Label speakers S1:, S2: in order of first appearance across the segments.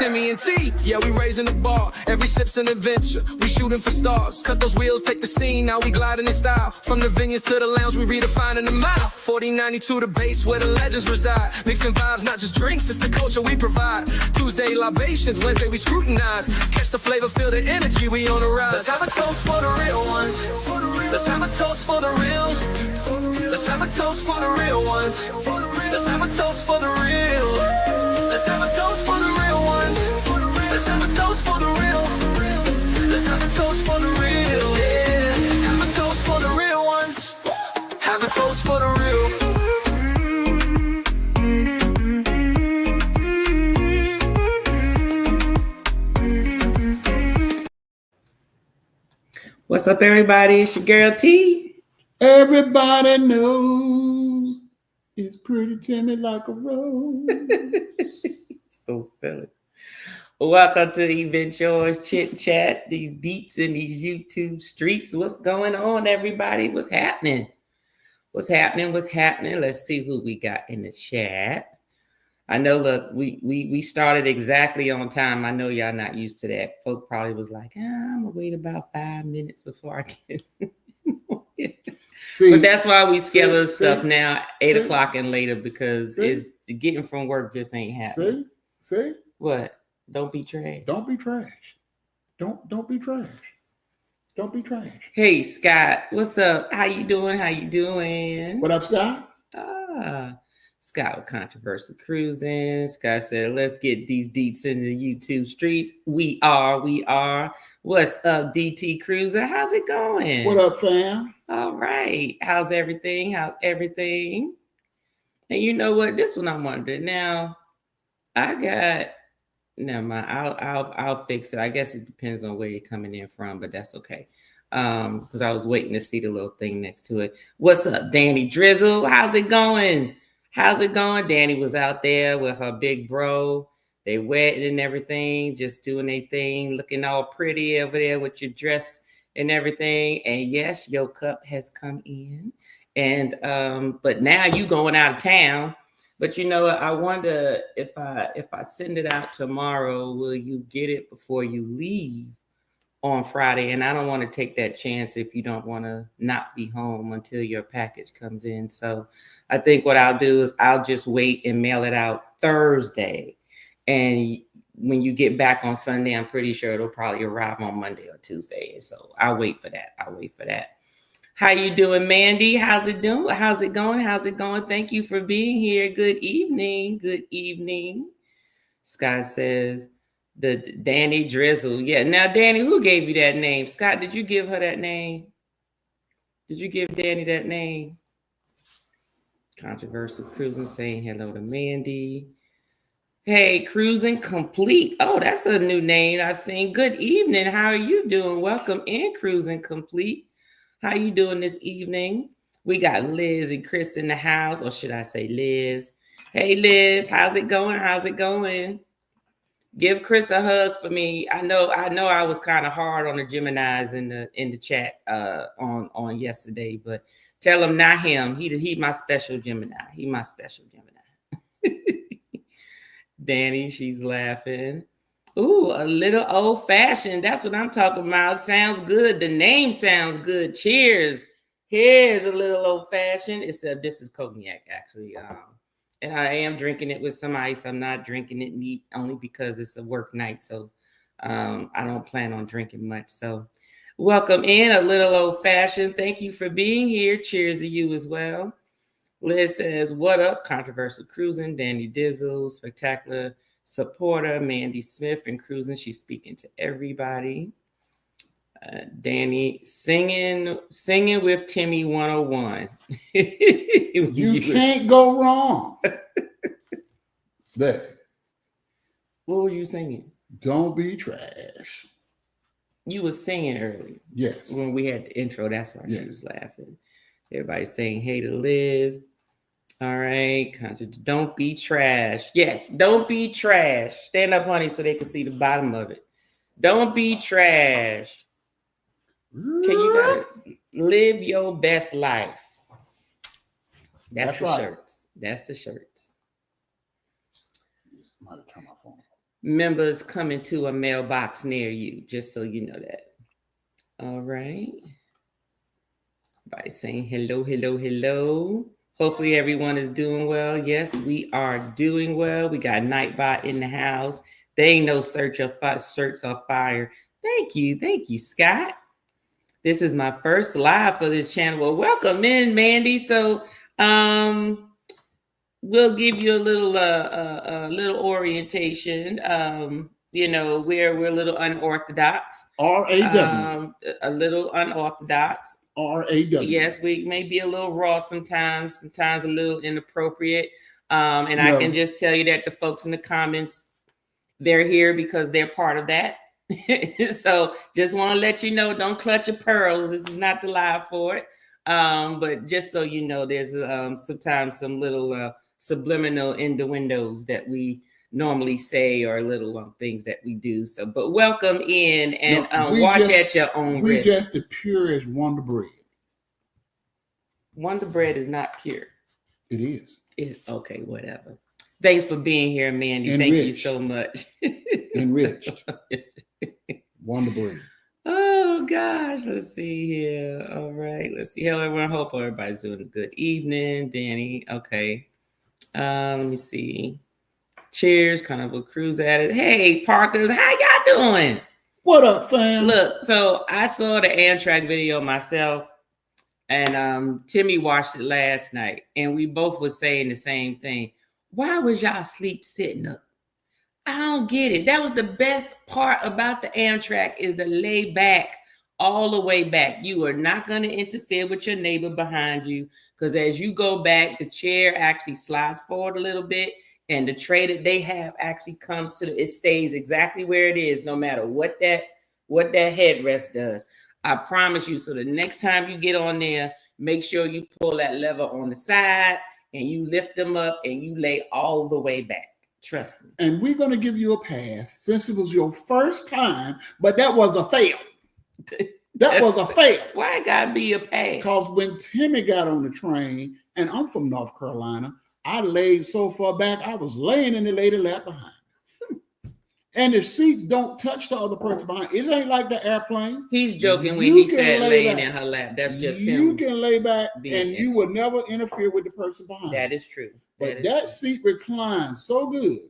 S1: Timmy and T, yeah, we raising the bar. Every sip's an adventure, we shooting for stars. Cut those wheels, take the scene, now we gliding in style. From the vineyards to the lounge, we redefining the mile. 4092 the base where the legends reside. Mixing vibes, not just drinks, it's the culture we provide. Tuesday libations, Wednesday we scrutinize. Catch the flavor, feel the energy, we on the rise. Let's have a toast for the real ones. Let's have a toast for the real. Let's have a toast for the real ones. Let's have a toast for the real. Let's have a toast for the real ones. Let's have a toast for the real. Let's have a toast for the real. Yeah. Have a toast for the real ones. Have a toast for the real.
S2: What's up, everybody? It's your girl T.
S3: Everybody knows it's pretty Timmy like a rose.
S2: So silly. Welcome to the Event Yours Chit Chat. These Deets in these YouTube streets. What's going on, everybody? What's happening? What's happening? What's happening? Let's see who we got in the chat. I know, look, we started exactly on time. I know y'all not used to that. Folk probably was like, I'm gonna wait about 5 minutes before I get. But that's why we schedule stuff now 8 o'clock and later, because it's getting from work just ain't happening.
S3: See?
S2: What? Don't be trash.
S3: Don't be trash. Don't be trash. Don't be trash.
S2: Hey, Scott, what's up? How you doing? How you doing?
S3: What up, Scott?
S2: Scott with Controversial Cruising. Scott said, let's get these Deets in the YouTube streets. We are. What's up, DT Cruiser? How's it going?
S3: What up, fam?
S2: All right. How's everything? And you know what? This one I'm wondering. Now, never mind. I'll fix it. I guess it depends on where you're coming in from, but that's okay. Because I was waiting to see the little thing next to it. What's up, Danny Drizzle? How's it going? Danny was out there with her big bro. They wedding and everything, just doing their thing, looking all pretty over there with your dress and everything. And yes, your cup has come in. And but now you going out of town. But you know, I wonder if I send it out tomorrow, will you get it before you leave on Friday? And I don't want to take that chance if you don't want to not be home until your package comes in. So I think what I'll do is I'll just wait and mail it out Thursday. And when you get back on Sunday, I'm pretty sure it'll probably arrive on Monday or Tuesday. So I'll wait for that. How you doing, Mandy? How's it doing? How's it going? Thank you for being here. Good evening. Scott says, the Danny Drizzle. Yeah. Now, Danny, who gave you that name? Scott, did you give her that name? Did you give Danny that name? Controversial Cruising saying hello to Mandy. Hey, Cruising Complete. Oh, that's a new name I've seen. Good evening. How are you doing? Welcome in, Cruising Complete. How you doing this evening? We got Liz and Chris in the house, or should I say Liz? Hey, Liz, how's it going? Give Chris a hug for me. I know I was kind of hard on the Geminis in the chat on yesterday, but tell him not him. He my special Gemini. Danny, she's laughing. Ooh, a little old fashioned. That's what I'm talking about. Sounds good. The name sounds good. Cheers. Here's a little old fashioned. This is cognac actually. And I am drinking it with some ice. I'm not drinking it neat only because it's a work night. So I don't plan on drinking much. So welcome in, a little old fashioned. Thank you for being here. Cheers to you as well. Liz says, what up? Controversial Cruising, Danny Dizzle, Spectacular Supporter, Mandy Smith, and Cruising. She's speaking to everybody. Danny singing with Timmy 101.
S3: You can't go wrong. That's it.
S2: What were you singing?
S3: Don't be trash.
S2: You were singing earlier.
S3: Yes.
S2: When we had the intro, that's why she was laughing. Everybody's saying hey to Liz. All right. Don't be trash. Yes, don't be trash. Stand up, honey, so they can see the bottom of it. Don't be trash. You gotta live your best life. That's the right. Shirts. That's the shirts.
S3: Might have turned my phone.
S2: members coming to a mailbox near you, just so you know that. All right. By saying hello, hello, hello. Hopefully everyone is doing well. Yes, we are doing well. We got Nightbot in the house. They ain't no shirts of fire. Thank you, Scott. This is my first live for this channel. Well, welcome in, Mandy. So, we'll give you a little orientation. You know, we're a little unorthodox.
S3: R-A-W.
S2: A little unorthodox.
S3: R-A-W.
S2: Yes, we may be a little raw sometimes a little inappropriate. And I can just tell you that the folks in the comments, they're here because they're part of that. So just want to let you know, don't clutch your pearls. This is not the live for it. But just so you know, there's sometimes some little subliminal innuendos that we normally say, or little things that we do. So, but welcome in and watch at your own risk.
S3: We just the purest Wonder Bread.
S2: Wonder Bread is not pure.
S3: It is.
S2: Okay, whatever. Thanks for being here, Mandy.
S3: Enriched.
S2: Thank you so much.
S3: Enriched. Wonder Bread.
S2: Oh gosh, let's see here. All right, let's see. Hello, everyone. Hope everybody's doing a good evening. Danny, okay. Let me see. Cheers, kind of a cruise at it. Hey, Parkers, how y'all doing?
S3: What up, fam?
S2: Look, so I saw the Amtrak video myself, and Timmy watched it last night, and we both were saying the same thing. Why was y'all asleep sitting up? I don't get it. That was the best part about the Amtrak, is the lay back, all the way back. You are not going to interfere with your neighbor behind you, because as you go back, the chair actually slides forward a little bit, and the tray that they have actually comes to it stays exactly where it is, no matter what that headrest does. I promise you. So the next time you get on there, make sure you pull that lever on the side and you lift them up and you lay all the way back. Trust me.
S3: And we're going to give you a pass since it was your first time, but that was a fail. That was a fail.
S2: Why it gotta be a pass?
S3: Because when Timmy got on the train, and I'm from North Carolina, I laid so far back, I was laying in the lady lap behind. And the seats don't touch the other person behind. It ain't like the airplane.
S2: He's joking when he said laying in her lap. That's just him.
S3: You can lay back and you will never interfere with the person behind.
S2: That is true.
S3: But that seat reclines so good,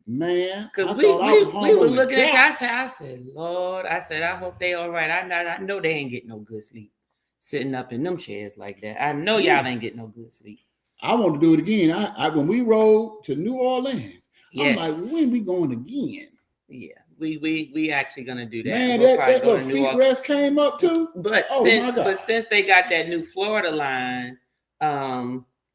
S3: man.
S2: Because we were looking at that. I said, Lord, I hope they all right. I know they ain't getting no good sleep sitting up in them chairs like that. I know y'all ain't getting no good sleep.
S3: I want to do it again. I when we rode to New Orleans,
S2: yes.
S3: I'm like, when we going again?
S2: Yeah, we actually gonna do that.
S3: Man, that little feet rest came up too.
S2: But since they got that new Florida line,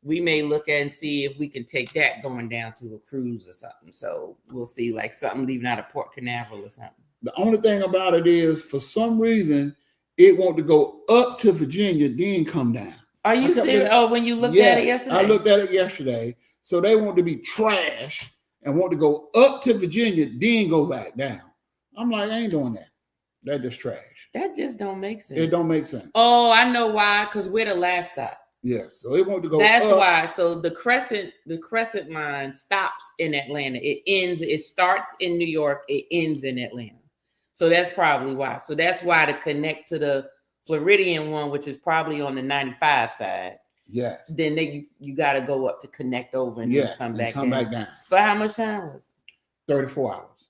S2: we may look at and see if we can take that going down to a cruise or something. So we'll see, like something leaving out of Port Canaveral or something.
S3: The only thing about it is, for some reason, it want to go up to Virginia, then come down.
S2: Are you serious? Oh, when you looked at it yesterday?
S3: I looked at it yesterday. So they want to be trash and want to go up to Virginia, then go back down. I'm like, I ain't doing that. That just trash.
S2: That just don't make sense.
S3: It don't make sense.
S2: Oh, I know why. Because we're the last stop.
S3: Yes. So it want to go
S2: That's
S3: up.
S2: why. So the Crescent line stops in Atlanta. It starts in New York. It ends in Atlanta. So that's probably why. So that's why to connect to the Floridian one, which is probably on the 95 side.
S3: Yes.
S2: Then you got to go up to connect over and then come back down. But how much time was it?
S3: 34 hours.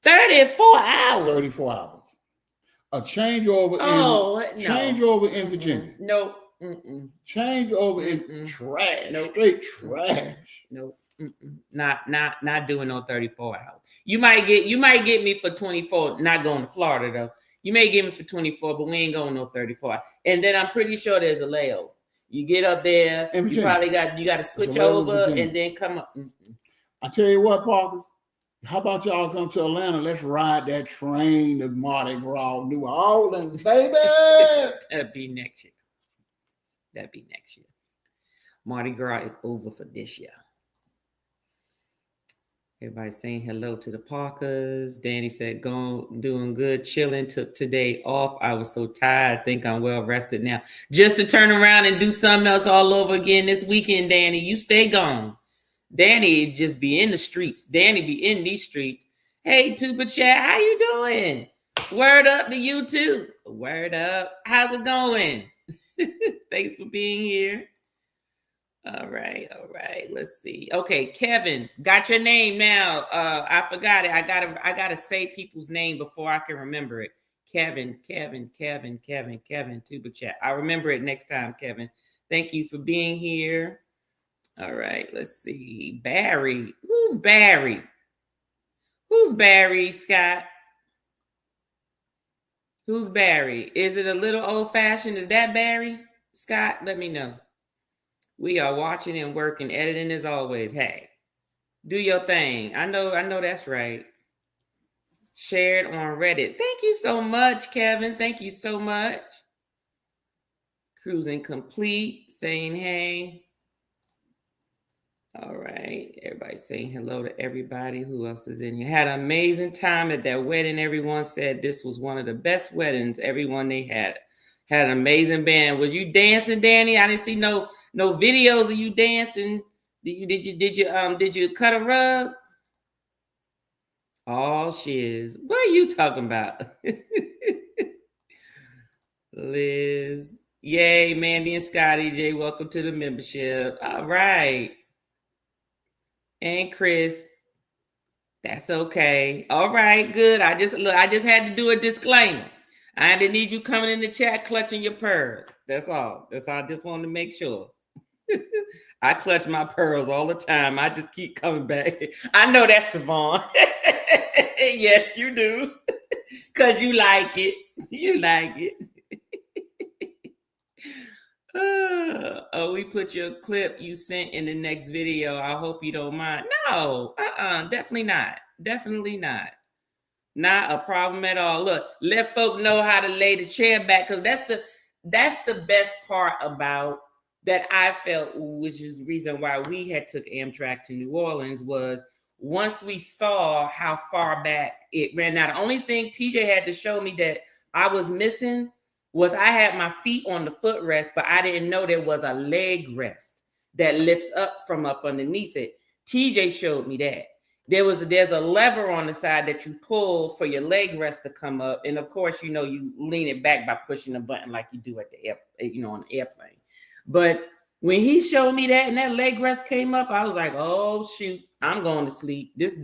S2: 34 hours.
S3: 34 hours. A changeover in Virginia.
S2: Nope.
S3: Changeover in trash. Nope. Straight trash.
S2: Nope. Not doing no 34 hours. You might get me for 24. Not going to Florida though. You may get me for 24, but we ain't going no 34. And then I'm pretty sure there's a layover. You get up there, you probably got to switch over and then come up.
S3: I tell you what, Parker. How about y'all come to Atlanta? Let's ride that train to Mardi Gras, New Orleans, baby.
S2: That'd be next year. Mardi Gras is over for this year. Everybody saying hello to the Parkers. Danny said, doing good, chilling, took today off. I was so tired. Think I'm well rested now. Just to turn around and do something else all over again this weekend, Danny. You stay gone. Danny just be in the streets. Danny be in these streets. Hey, Tuba Chat, how you doing? Word up to you too. Word up. How's it going? Thanks for being here. All right. Let's see. Okay, Kevin, got your name now. I forgot it. I gotta say people's name before I can remember it. Kevin, Tuba Chat. I'll remember it next time, Kevin. Thank you for being here. All right, let's see. Barry. Who's Barry? Who's Barry, Scott? Who's Barry? Is it a little old-fashioned? Is that Barry? Scott, let me know. We are watching and working, editing as always. Hey, do your thing. I know that's right. Shared on Reddit. Thank you so much, Kevin. Thank you so much. Cruising complete, saying hey. All right. Everybody saying hello to everybody. Who else is in here? Had an amazing time at that wedding. Everyone said this was one of the best weddings. Everyone they had an amazing band. Was you dancing, Danny? I didn't see no videos of you dancing. Did you cut a rug? Oh, shiz. What are you talking about? Liz. Yay, Mandy and Scotty J. Welcome to the membership. All right. And Chris. That's okay. All right, good. I just had to do a disclaimer. I didn't need you coming in the chat clutching your pearls. That's all. I just wanted to make sure. I clutch my pearls all the time. I just keep coming back. I know that's Siobhan. Yes, you do. Because you like it. You like it. We put your clip you sent in the next video. I hope you don't mind. No, definitely not. Definitely not. Not a problem at all. Look, let folk know how to lay the chair back, because that's the best part about that I felt, which is the reason why we had took Amtrak to New Orleans, was once we saw how far back it ran. Now, the only thing TJ had to show me that I was missing was I had my feet on the footrest, but I didn't know there was a leg rest that lifts up from up underneath it. TJ showed me that. There's a lever on the side that you pull for your leg rest to come up. And of course, you lean it back by pushing the button like you do at the on the airplane. But when he showed me that and that leg rest came up, I was like, oh shoot, I'm going to sleep. This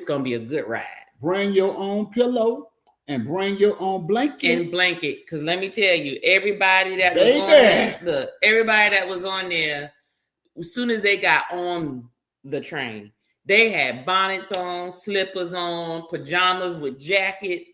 S2: gonna be a good ride. Bring your own pillow and bring your own blanket. Because let me tell you, everybody that was on there, as soon as they got on the train, they had bonnets on, slippers on, pajamas with jackets,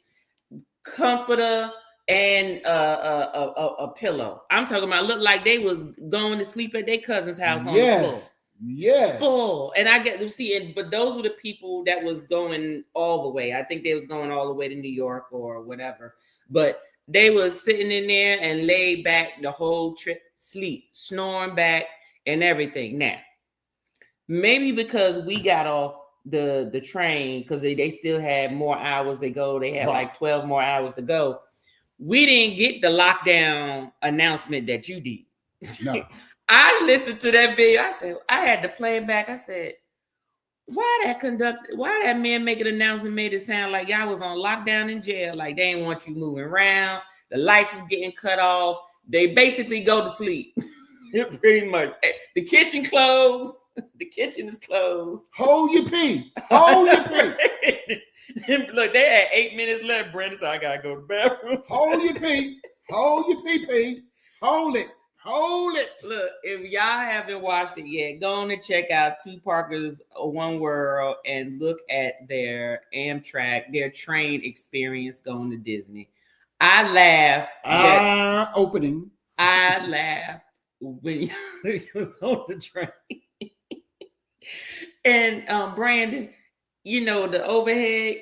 S2: comforter, and a pillow. I'm talking about looked like they was going to sleep at their cousin's house on the floor. Yes. Full. And I get to see, but those were the people that was going all the way. I think they was going all the way to New York or whatever. But they was sitting in there and laid back the whole trip, sleep, snoring back and everything. Now, maybe because we got off the train, because they still had more hours to go. They had like 12 more hours to go. We didn't get the lockdown announcement that you did. No. I listened to that video. I said, I had to play it back. I said, why that man make an announcement made it sound like y'all was on lockdown in jail, like they didn't want you moving around. The lights was getting cut off. They basically go to sleep. Pretty much. The kitchen closed. The kitchen is closed. Hold your pee. Hold your pee. Look, they had 8 minutes left, Brandon, so I gotta go to the bathroom. Hold your pee. Hold your pee. Hold it. Hold it. Look, if y'all haven't watched it yet, go on and check out Two Parkers One World and look at their Amtrak, their train experience going to Disney. I laughed. Opening. I laughed when y'all was on the train. And Brandon, the overhead,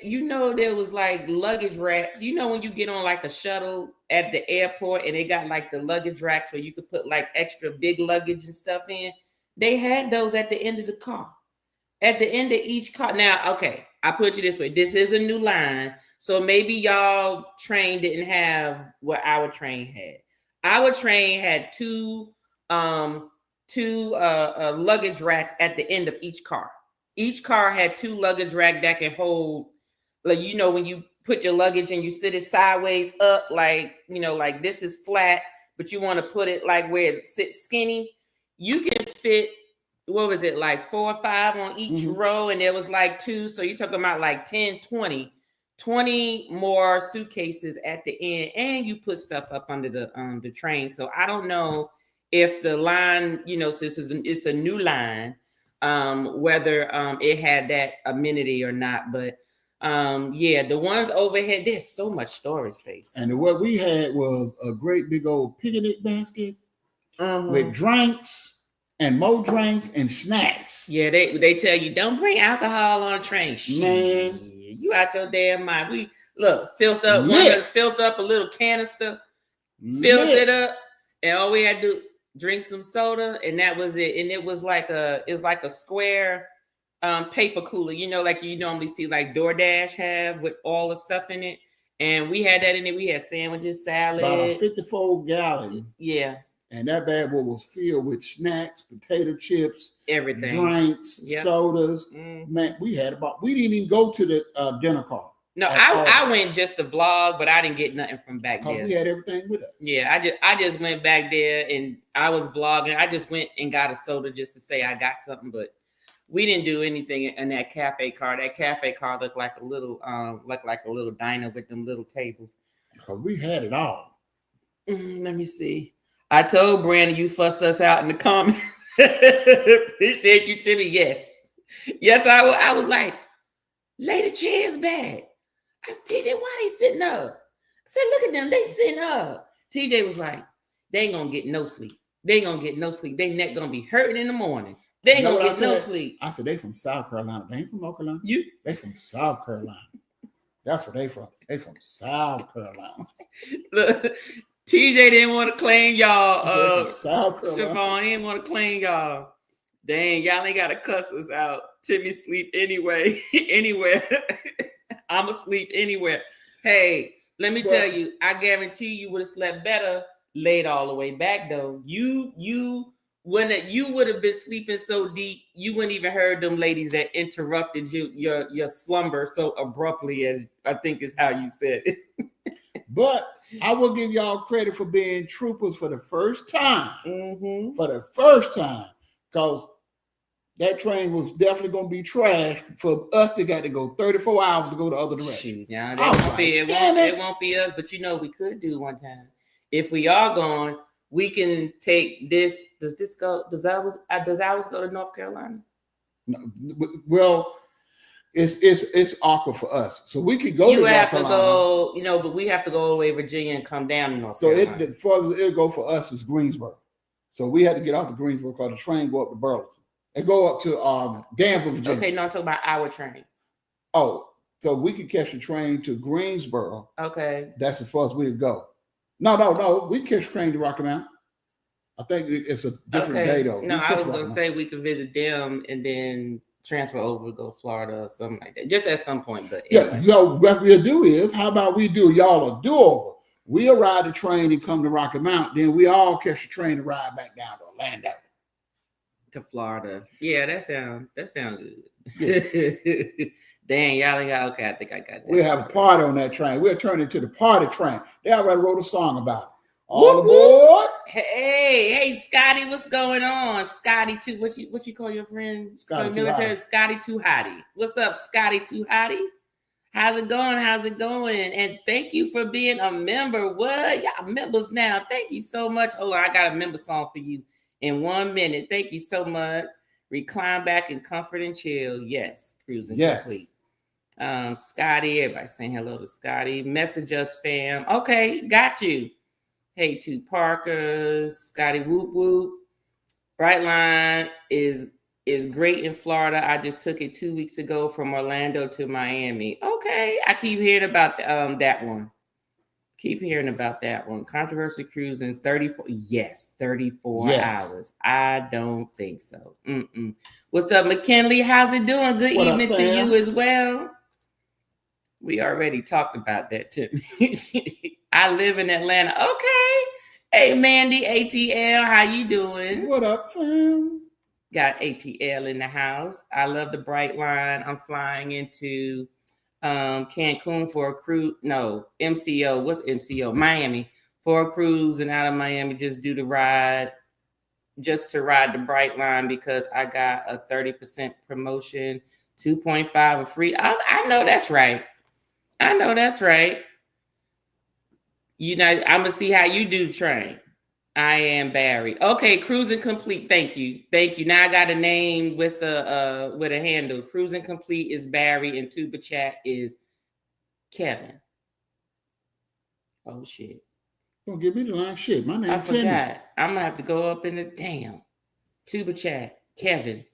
S2: there was like luggage racks. When you get on like a shuttle at the airport and they got like the luggage racks where you could put like extra big luggage and stuff in. They had those at the end of the car. At the end of each car. Now, okay, I put you this way. This is a new line. So maybe y'all train didn't have what our train had. Our train had two two luggage racks at the end of each car. Each car had 2 luggage racks that can hold, like, you know, when you put your luggage and you sit it sideways up, like, you know, like this is flat, but you want to put it like where it sits skinny. You can fit, what was it, like 4 or 5 on each row, and there was like 2. So you're talking about like 10, 20 more suitcases at the end, and you put stuff up under the train. So I don't know if the line, you know, since it's a new line, whether it had that amenity or not. But yeah, the ones overhead, there's so much storage space.
S3: And what we had was a great big old picnic basket with drinks and more drinks and snacks.
S2: Yeah, they tell you don't bring alcohol on a train.
S3: Man,
S2: you out your damn mind. We look filled up a little canister, filled it up, and all we had to do drink some soda, and that was it. And it was like a square paper cooler, you know, like you normally see like DoorDash have with all the stuff in it. And we had that in it. We had sandwiches, salad.
S3: About a 54-gallon.
S2: Yeah.
S3: And that bad boy was filled with snacks, potato chips,
S2: everything,
S3: drinks, sodas. Man, we didn't even go to the dinner car.
S2: No, I went just to vlog, but I didn't get nothing from back there.
S3: We had everything with us.
S2: Yeah, I just went back there and I was vlogging. I just went and got a soda just to say I got something, but we didn't do anything in that cafe car. That cafe car looked like a little diner with them little tables.
S3: Because we had it all.
S2: Let me see. I told Brandon you fussed us out in the comments. Appreciate you, Timmy. Yes, I was like, lay the chairs back. I said, TJ, why they sitting up? I said, look at them, they sitting up. TJ was like, they ain't gonna get no sleep. They They neck gonna be hurting in the morning. They ain't gonna get no sleep.
S3: I said, they from South Carolina. They ain't from North Carolina. They from South Carolina. That's where they from. They from South Carolina.
S2: Look, TJ didn't want to claim y'all.
S3: South Carolina.
S2: Siobhan didn't want to claim y'all. Dang, y'all ain't got to cuss us out. Timmy sleep anyway, anywhere. I'm asleep anywhere. Hey, let me tell you, I guarantee you would have slept better laid all the way back though. You would have been sleeping so deep, you wouldn't even heard them ladies that interrupted your slumber so abruptly, as I think is how you said it.
S3: But I will give y'all credit for being troopers for the first time. For the first time. Because that train was definitely going to be trashed for us to got to go 34 hours to go the other direction.
S2: Now, it won't be us, but you know we could do one time. If we are going, we can take this. Does ours go to North Carolina?
S3: No, well, it's awkward for us. So we could go to North Carolina.
S2: Go, you know, but we have to go all the way to Virginia and come down to North Carolina.
S3: So the furthest it'll go for us is Greensboro. So we had to get off the Greensboro because the train go up to Burlington. And go up to Danville, Virginia.
S2: Okay, no, I'm talking about our train.
S3: Oh, so we could catch a train to Greensboro.
S2: Okay.
S3: That's as far as we'd go. No. We catch a train to Rocky Mount. I think it's a different day, though.
S2: No, I was going to say we could visit them and then transfer over to go to Florida or something like that. Just at some point. But anyway.
S3: Yeah, so what we'll do is, how about we do y'all a do-over? We'll ride the train and come to Rocky Mount. Then we all catch a train and ride back down to Orlando.
S2: To Florida. Yeah, that sounds good. Yeah. Dang, y'all ain't got, okay, I think I got that.
S3: We'll have a party on that train. We'll turn it to the party train. They already wrote a song about it. All aboard.
S2: Hey, Scotty, what's going on? Scotty too. What you call your friend?
S3: Scotty
S2: military. Scotty Too Hottie. What's up, Scotty Too Hottie? How's it going? And thank you for being a member. What? Y'all members now. Thank you so much. Hold on, I got a member song for you in 1 minute. Thank you so much. Recline back in comfort and chill. Yes, cruising complete. Scotty, everybody saying hello to Scotty. Message us, fam. Okay, got you. Hey, to Parker, Scotty, whoop whoop. Brightline is great in Florida. I just took it 2 weeks ago from Orlando to Miami. Okay, I keep hearing about that one. Controversy cruising 34. Yes, 34 hours. I don't think so. What's up, McKinley? How's it doing? Good evening to you as well. We already talked about that, Tim. I live in Atlanta. Okay. Hey, Mandy, ATL, how you doing?
S3: What up, fam?
S2: Got ATL in the house. I love the bright line. I'm flying into Cancun for a cruise. No, MCO. What's MCO? Miami for a cruise, and out of Miami just do the ride, just to ride the bright line because I got a 30% promotion, 2.5 a free. I know that's right. I know that's right. You know, I'm gonna see how you do the train. I am Barry. Okay, cruising complete. Thank you. Thank you. Now I got a name with a handle. Cruising complete is Barry and Tuba Chat is Kevin. Oh shit.
S3: Don't give me the line. Shit, my name's
S2: I forgot.
S3: Timmy.
S2: I'm gonna have to go up in the damn Tuba Chat. Kevin.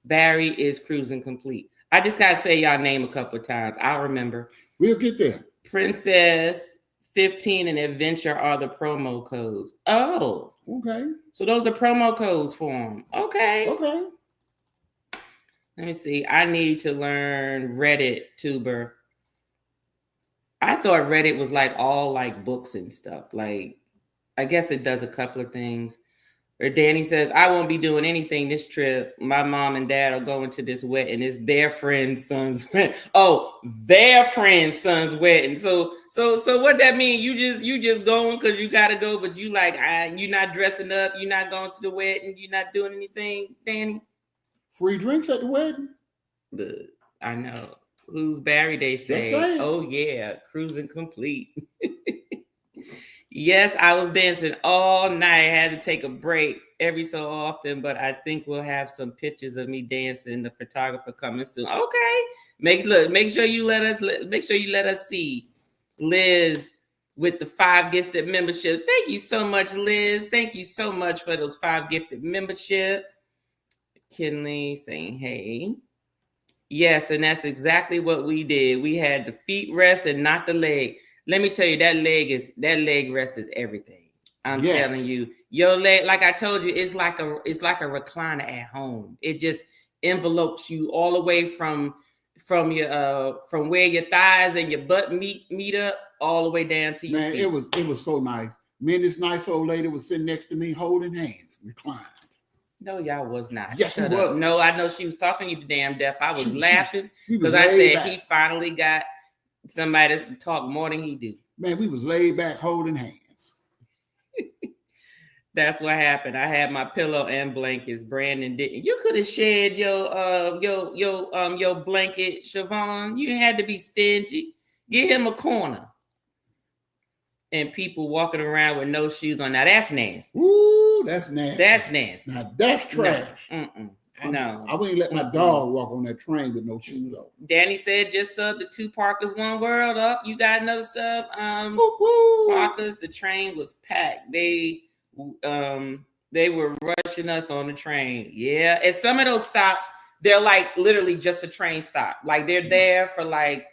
S2: Barry is cruising complete. I just gotta say y'all name a couple of times. I'll remember.
S3: We'll get there.
S2: Princess 15 and Adventure are the promo codes. Oh,
S3: Okay.
S2: so those are promo codes for them. Okay.
S3: Okay.
S2: Let me see. I need to learn Reddit, Tuber. I thought Reddit was like all like books and stuff. Like, I guess it does a couple of things. Or Danny says, I won't be doing anything this trip. My mom and dad are going to this wedding. It's their friend's son's wedding. Oh, their friend's son's wedding. So what that mean? You just going because you gotta go, but you like you're not dressing up, you're not going to the wedding, you're not doing anything, Danny.
S3: Free drinks at the wedding.
S2: I know. Who's Barry? They say. Oh yeah, cruising complete. Yes, I was dancing all night. I had to take a break every so often, but I think we'll have some pictures of me dancing. The photographer coming soon. Okay, make sure you let us see Liz with the 5 gifted membership. Thank you so much, Liz. Thank you so much for those 5 gifted memberships. Kinley saying hey. Yes, and that's exactly what we did. We had the feet rest and not the leg. Let me tell you, that leg rest is everything. I'm telling you, your leg, like I told you, it's like a recliner at home. It just envelopes you all the way from your from where your thighs and your butt meet up all the way down to your feet.
S3: It was so nice. Me and this nice old lady was sitting next to me holding hands, reclined.
S2: No, y'all was not.
S3: Yes,
S2: Shut
S3: we
S2: up.
S3: was.
S2: No, I know she was talking to you damn deaf. I was laughing because I said
S3: back.
S2: He finally got somebody that's talk more than he do.
S3: Man, we was laid back holding hands.
S2: That's what happened. I had my pillow and blankets. Brandon didn't. You could have shared your blanket, Siobhan. You had to be stingy. Get him a corner. And people walking around with no shoes on. Now that's nasty.
S3: Ooh, that's nasty.
S2: That's nasty.
S3: Now that's trash.
S2: No.
S3: I wouldn't let my dog walk on that train with no shoes on.
S2: Danny said just sub the 2 Parkers, 1 World up. You got another sub. Parkers, the train was packed. They were rushing us on the train. Yeah. And some of those stops, they're like literally just a train stop. Like they're there for like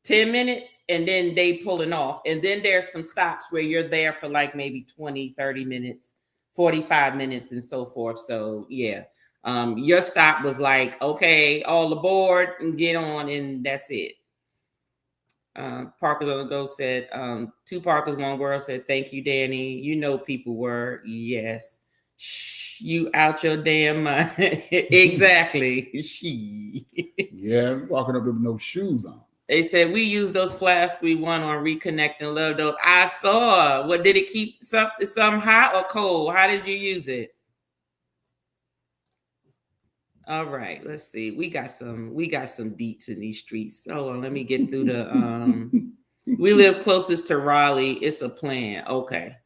S2: 10 minutes and then they pulling off. And then there's some stops where you're there for like maybe 20, 30 minutes, 45 minutes and so forth. So yeah. Your stop was like, okay, all aboard and get on, and that's it. Parkers on the Go said, 2 Parkers, 1 World said, thank you, Danny. You know people were, yes. Shh, you out your damn mind. Exactly.
S3: Yeah, walking up with no shoes on.
S2: They said we used those flasks we won on Reconnecting Love Dope. I saw. What did it keep some hot or cold? How did you use it? All right, let's see. We got some deets in these streets. Hold on, let me get through the we live closest to Raleigh. It's a plan. Okay.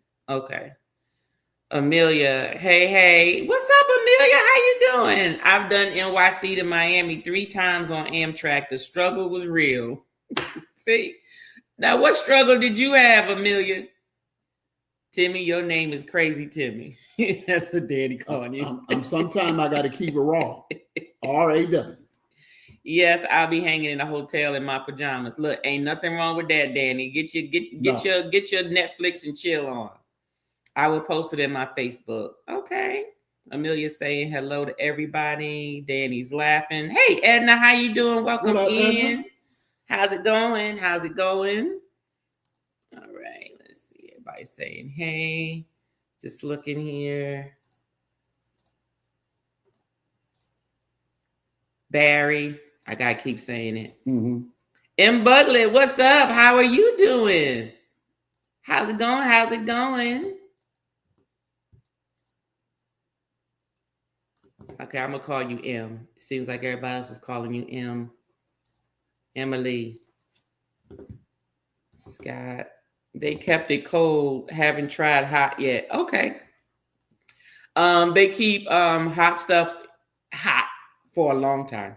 S2: Amelia, hey. What's up, Amelia? How you doing? I've done NYC to Miami 3 times on Amtrak. The struggle was real. See? Now, what struggle did you have, Amelia? Timmy, your name is Crazy Timmy. That's what Daddy calling you.
S3: Sometimes I got to keep it raw. R-A-W.
S2: Yes, I'll be hanging in a hotel in my pajamas. Look, ain't nothing wrong with that, Danny. Get your Netflix and chill on. I will post it in my Facebook. Okay. Amelia saying hello to everybody. Danny's laughing. Hey, Edna, how you doing? Welcome in. Edna? How's it going? All right. everybody saying hey. Just looking here. Barry, I gotta keep saying it.
S3: Mm-hmm.
S2: M. Butler, what's up? How are you doing? How's it going? How's it going? Okay, I'm gonna call you M. It seems like everybody else is calling you M. Emily. Scott. They kept it cold. Haven't tried hot yet. Okay. They keep hot stuff hot for a long time.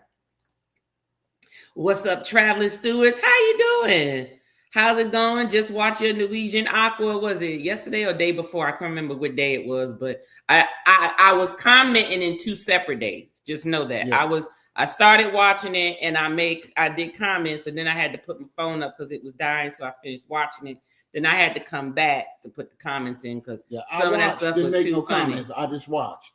S2: What's up, traveling stewards? How you doing? How's it going? Just watch your Norwegian Aqua. Was it yesterday or day before? I can't remember what day it was, but I was commenting in 2 separate days. Just know that. Yeah. I started watching it and I did comments, and then I had to put my phone up because it was dying, so I finished watching it. Then I had to come back to put the comments in because some of that stuff was too funny. Comments.
S3: I just watched.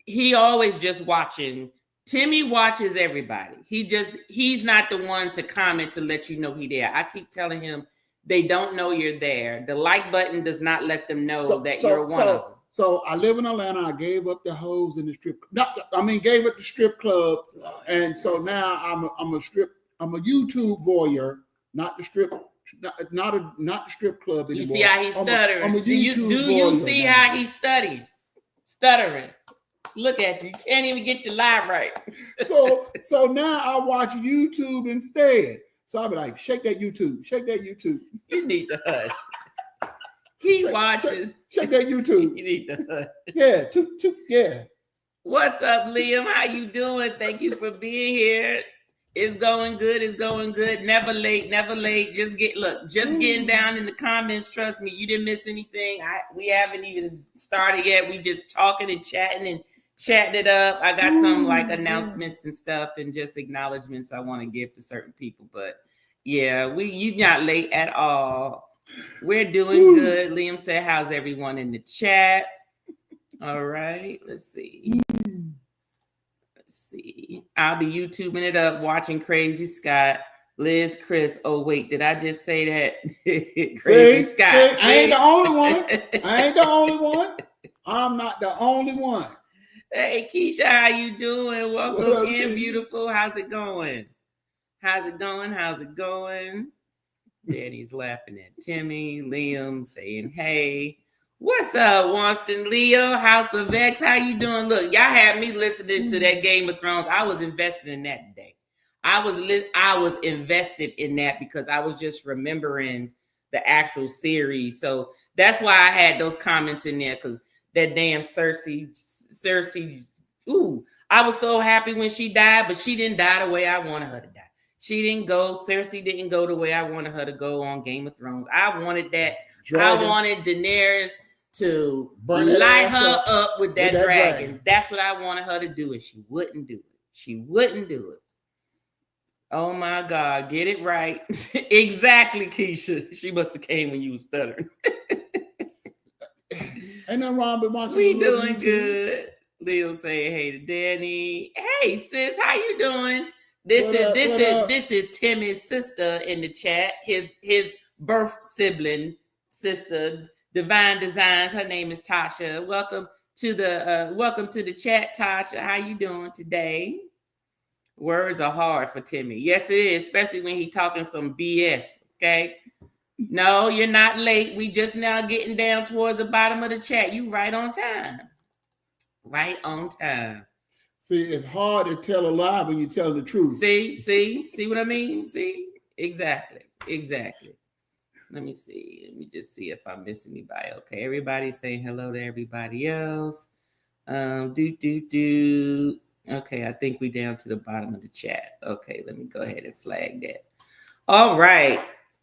S2: He always just watching. Timmy watches everybody. He's not the one to comment to let you know he there. I keep telling him they don't know you're there. The like button does not let them know that you're one of them.
S3: So I live in Atlanta. I gave up the hoes in the strip. Gave up the strip club, and so now I'm a YouTube voyeur, not the strip. Not the strip club anymore.
S2: You see how he's stuttering?
S3: I'm a YouTube
S2: do you see
S3: now.
S2: How he's stuttering? Look at you. You can't even get your live right.
S3: so now I watch YouTube instead. So I'll be like, shake that YouTube.
S2: You need to hush. He watches.
S3: Shake that YouTube.
S2: You need to hush.
S3: Yeah, yeah.
S2: What's up, Liam? How you doing? Thank you for being here. It's going good. Never late. Just getting down in the comments. Trust me, you didn't miss anything. We haven't even started yet. We just talking and chatting it up. I got some like announcements and stuff and just acknowledgments I want to give to certain people. But yeah, you not late at all. We're doing good. Liam said, how's everyone in the chat? All right, let's see. I'll be YouTubing it up, watching Crazy Scott, Liz, Chris. Oh, wait, did I just say that? Crazy Scott.
S3: I ain't the only one. I'm not the only one.
S2: Hey, Keisha, how you doing? Welcome in, beautiful. How's it going? Danny's laughing at Timmy. Liam saying, hey. What's up, Wanston Leo, House of X? How you doing? Look, y'all had me listening to that Game of Thrones. I was invested in that today. I was invested in that because I was just remembering the actual series. So that's why I had those comments in there because that damn Cersei. Ooh, I was so happy when she died, but she didn't die the way I wanted her to die. Cersei didn't go the way I wanted her to go on Game of Thrones. I wanted that. Dragon. I wanted Daenerys to light her up with that dragon. That's what I wanted her to do, and she wouldn't do it. Oh my God, get it right. Exactly, Keisha. She must have came when you was stuttering.
S3: Ain't nothing wrong with watching.
S2: We doing good. Leo saying hey to Danny. Hey sis, how you doing? This is Timmy's sister in the chat. His birth sibling sister. Divine Designs. Her name is Tasha. Welcome to the chat, Tasha. How you doing today? Words are hard for Timmy. Yes, it is, especially when he talking some BS. Okay. No, you're not late. We just now getting down towards the bottom of the chat. You right on time. Right on time.
S3: See, it's hard to tell a lie when you tell the truth.
S2: See what I mean? See, exactly. Let me see. Let me just see if I miss anybody. Okay, everybody's saying hello to everybody else. Okay, I think we down to the bottom of the chat. Okay, let me go ahead and flag that. All right.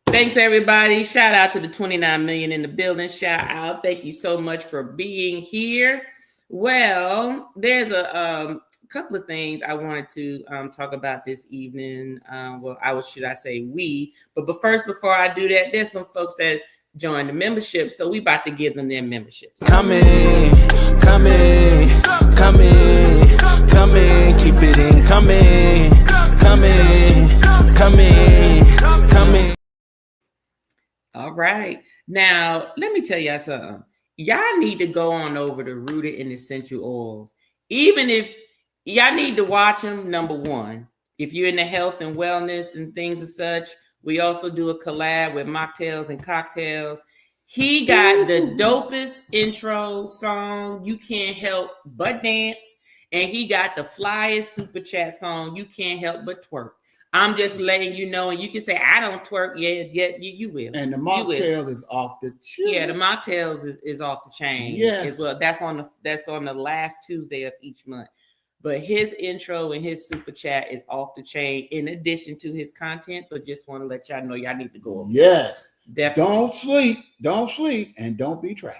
S2: Thanks, everybody. Shout out to the 29 million in the building. Shout out. Thank you so much for being here. Well, there's a couple of things I wanted to talk about this evening. But first, before I do that, there's some folks that joined the membership, so we about to give them their memberships.
S1: Come in, keep it in, come in.
S2: All right. Now, let me tell y'all something. Y'all need to go on over to Rooted in Essential Oils. Even if y'all need to watch them, number one. If you're in the health and wellness and things as such, we also do a collab with mocktails and cocktails. He got the dopest intro song. You can't help but dance. And he got the flyest super chat song. You can't help but twerk. I'm just letting you know, and you can say I don't twerk. Yeah, you will.
S3: And the mocktail is off the chain.
S2: Yeah, the mocktails is off the chain.
S3: Yes.
S2: As well. That's on the last Tuesday of each month. But his intro and his super chat is off the chain in addition to his content. But just want to let y'all know y'all need to go over.
S3: Yes.
S2: Definitely.
S3: Don't sleep, and don't be trash.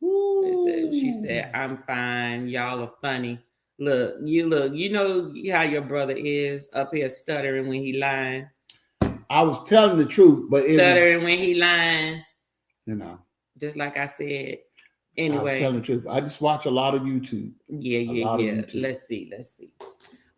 S2: She said, I'm fine. Y'all are funny. Look, you know how your brother is up here stuttering when he lying.
S3: I was telling the truth, but
S2: stuttering when he lying.
S3: You know.
S2: Just like I said. Anyway.
S3: I was telling the truth. I just watch a lot of YouTube.
S2: Yeah. YouTube. Let's see.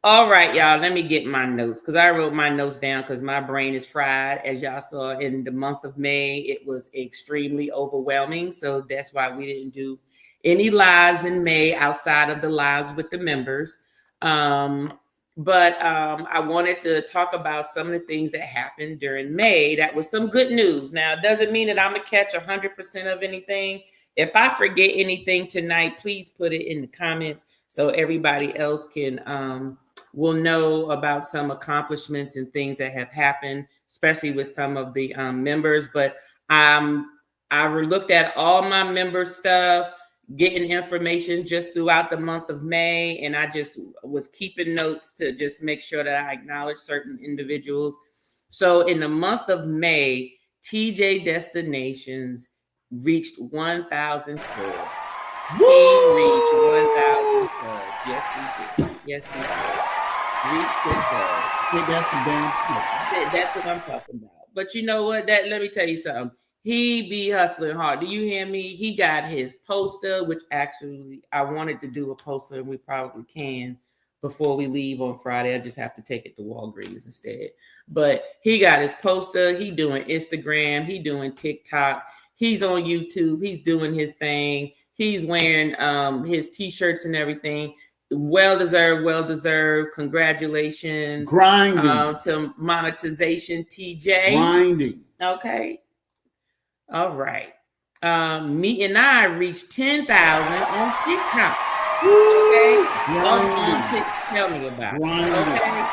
S2: All right, y'all. Let me get my notes because I wrote my notes down because my brain is fried. As y'all saw in the month of May, it was extremely overwhelming. So that's why we didn't do any lives in May outside of the lives with the members. But I wanted to talk about some of the things that happened during May. That was some good news. Now, it doesn't mean that I'm going to catch 100% of anything. If I forget anything tonight, please put it in the comments so everybody else can will know about some accomplishments and things that have happened, especially with some of the members. But I looked at all my member stuff, getting information just throughout the month of May, and I just was keeping notes to just make sure that I acknowledge certain individuals. So in the month of May, TJ Destinations reached 1,000 subs. He reached 1,000 subs. Yes, he did. Reached his subs.
S3: That's a damn scoop.
S2: That's what I'm talking about. But you know what? Let me tell you something. He be hustling hard. Do you hear me? He got his poster, which actually I wanted to do a poster, and we probably can before we leave on Friday. I just have to take it to Walgreens instead. But he got his poster. He doing Instagram. He doing TikTok. He's on YouTube. He's doing his thing. He's wearing his t-shirts and everything. Well deserved. Congratulations.
S3: Grinding.
S2: To monetization, TJ.
S3: Grinding.
S2: Okay. All right. Me and I reached 10,000 on TikTok. Okay. On TikTok. Tell me about it. Okay.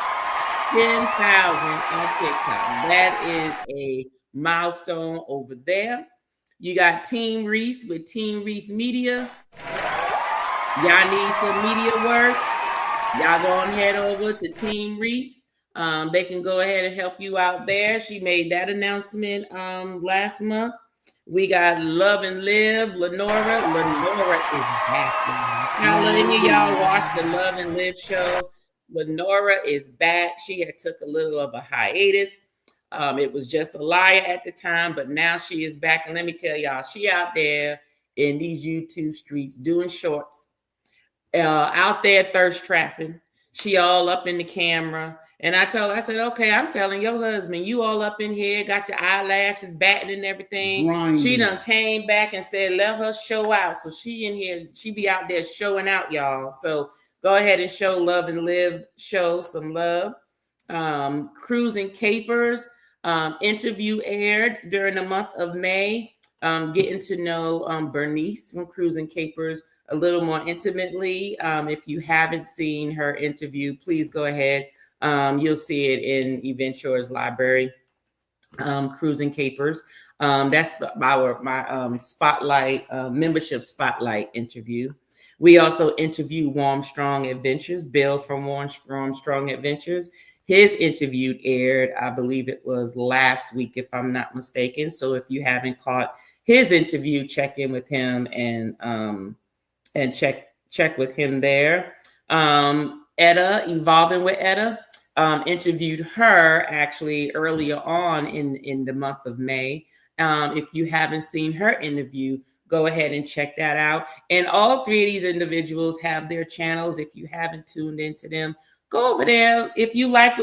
S2: 10,000 on TikTok. That is a milestone over there. You got Team Reese with Team Reese Media. Y'all need some media work. Y'all go and head over to Team Reese. They can go ahead and help you out there. She made that announcement last month. We got Love and Live, Lenora. Lenora is back. Now, letting y'all watch the Love and Live show. Lenora is back. She had took a little of a hiatus. It was just a liar at the time, but now she is back. And let me tell y'all, she out there in these YouTube streets doing shorts, out there thirst trapping. She all up in the camera. And I said, okay, I'm telling your husband, you all up in here, got your eyelashes batting and everything. Grinding. She done came back and said, let her show out. So she in here, she be out there showing out, y'all. So go ahead and show Love and Live, show some love. Cruising Capers interview aired during the month of May. Getting to know Bernice from Cruising Capers a little more intimately. If you haven't seen her interview, please go ahead. You'll see it in Event Shore's library. Cruising Capers. That's my spotlight membership spotlight interview. We also interview Warm Strong Adventures, Bill from Warm Strong Adventures. His interview aired, I believe it was last week, if I'm not mistaken. So if you haven't caught his interview, check in with him and check with him there. Etta, Evolving with Etta, interviewed her actually earlier on in the month of May. If you haven't seen her interview, go ahead and check that out. And all three of these individuals have their channels. If you haven't tuned into them, go over there. If you like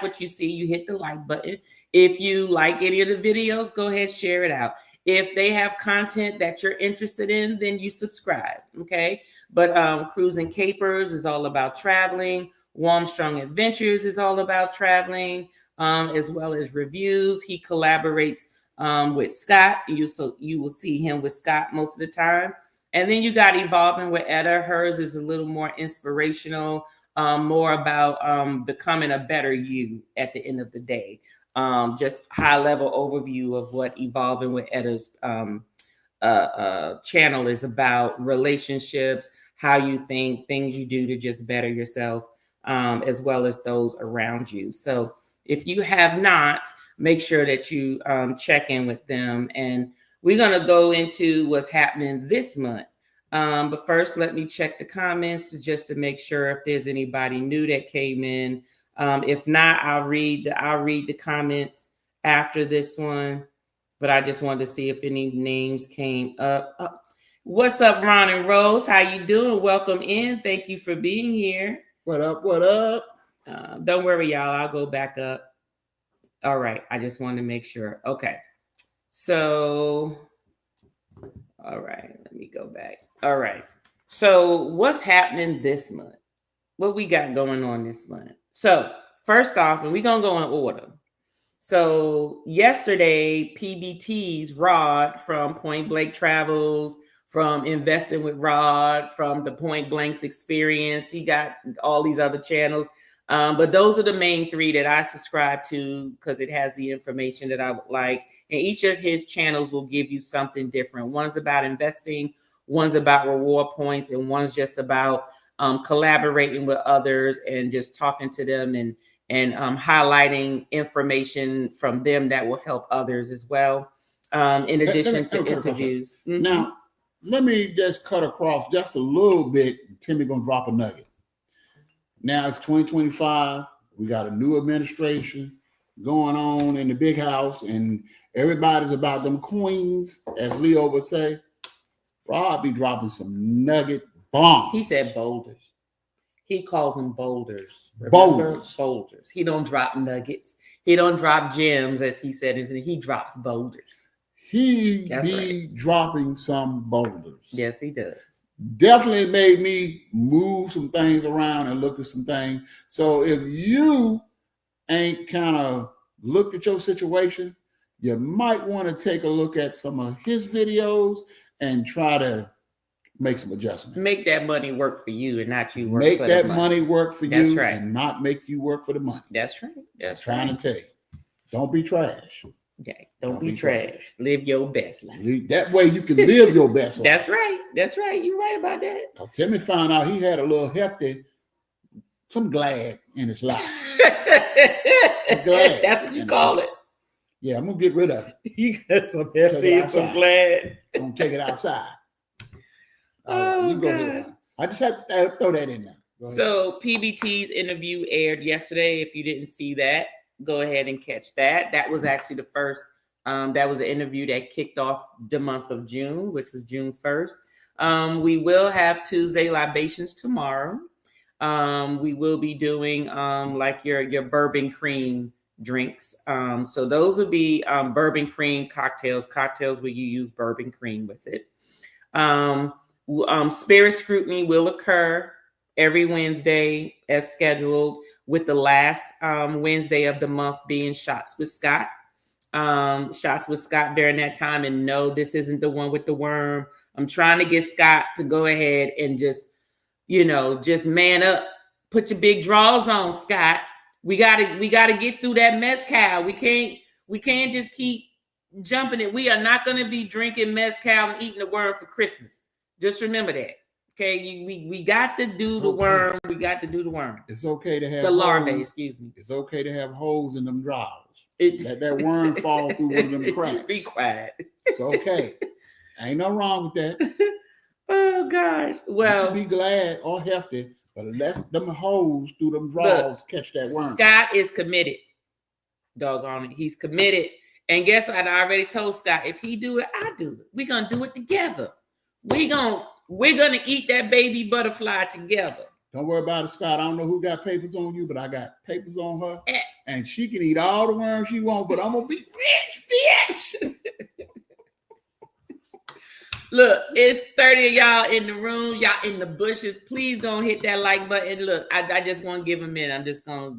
S2: what you see, you hit the like button. If you like any of the videos, go ahead, share it out. If they have content that you're interested in, then you subscribe, okay? But Cruising Capers is all about traveling. Warm Strong Adventures is all about traveling, as well as reviews. He collaborates with Scott. You will see him with Scott most of the time. And then you got Evolving with Etta. Hers is a little more inspirational, more about becoming a better you at the end of the day. Just high level overview of what Evolving with Etta's channel is about: relationships, how you think, things you do to just better yourself, as well as those around you. So if you have not, make sure that you check in with them. And we're going to go into what's happening this month. But first, let me check the comments just to make sure if there's anybody new that came in. If not, I'll read the comments after this one. But I just wanted to see if any names came up. What's up, Ron and Rose? How you doing? Welcome in. Thank you for being here.
S3: What up? What up?
S2: Don't worry, y'all. I'll go back up. All right. I just wanted to make sure. Okay. So, all right. Let me go back. All right. So what's happening this month? What we got going on this month? So first off, and we're going to go in order. So yesterday, PBT's Rod from Point Blank Travels, from Investing with Rod, from the Point Blanks Experience. He got all these other channels. But those are the main three that I subscribe to because it has the information that I would like. And each of his channels will give you something different. One's about investing, one's about reward points, and one's just about collaborating with others and just talking to them and highlighting information from them that will help others as well. In addition to interviews. Mm-hmm.
S3: Now, let me just cut across just a little bit. Timmy gonna drop a nugget. Now it's 2025. We got a new administration going on in the big house, and everybody's about them queens, as Leo would say. Rob be dropping some nugget bombs.
S2: He said boulders. He calls them boulders.
S3: Boulders.
S2: Boulders. He don't drop nuggets. He don't drop gems, as he said. He drops boulders.
S3: He be dropping some boulders.
S2: Yes, he does.
S3: Definitely made me move some things around and look at some things. So if you ain't kind of looked at your situation, you might want to take a look at some of his videos and try to make some adjustments.
S2: Make that money work for you and not you work
S3: make
S2: for
S3: that
S2: the
S3: money work for you.
S2: That's right.
S3: And not make you work for the money.
S2: That's right. That's
S3: trying
S2: right.
S3: to tell you. Don't be trash.
S2: Okay. Don't be trash. Live your best life.
S3: That way you can live your best life.
S2: That's right. That's right. You're right about that.
S3: Timmy found out he had a little hefty, some glad in his life. Glad.
S2: That's what you call it.
S3: Yeah, I'm gonna get rid of it.
S2: You got some hefty and some glad.
S3: I'm gonna take it outside.
S2: Oh, God.
S3: I just had to throw that in there.
S2: So PBT's interview aired yesterday. If you didn't see that, go ahead and catch that. That was actually the first. That was an interview that kicked off the month of June, which was June 1st. We will have Tuesday libations tomorrow. We will be doing like your bourbon cream drinks. So those will be bourbon cream cocktails where you use bourbon cream with it. Spirit scrutiny will occur every Wednesday as scheduled, with the last Wednesday of the month being Shots with Scott. Shots with Scott during that time. And no, this isn't the one with the worm. I'm trying to get Scott to go ahead and just man up. Put your big draws on, Scott. We gotta get through that mezcal. We can't just keep jumping it. We are not going to be drinking mezcal and eating the worm for Christmas. Just remember that. Okay, we got to do the worm. We got to do the worm.
S3: It's okay to have
S2: the larvae. Excuse me.
S3: It's okay to have holes in them drawers. Let that worm fall through one of them cracks.
S2: Be quiet.
S3: It's okay. Ain't no wrong with that.
S2: Oh gosh. Well,
S3: be glad or hefty, but let them holes through them drawers catch that worm.
S2: Scott is committed. Doggone it, he's committed. And guess what? I already told Scott, if he do it, I do it. We're gonna do it together. We're gonna eat that baby butterfly together.
S3: Don't worry about it, Scott. I don't know who got papers on you, but I got papers on her. and she can eat all the worms she wants, but I'm gonna be rich, bitch.
S2: Look, it's 30 of y'all in the room, y'all in the bushes. Please don't hit that like button. Look, I just want to give a minute. I'm just gonna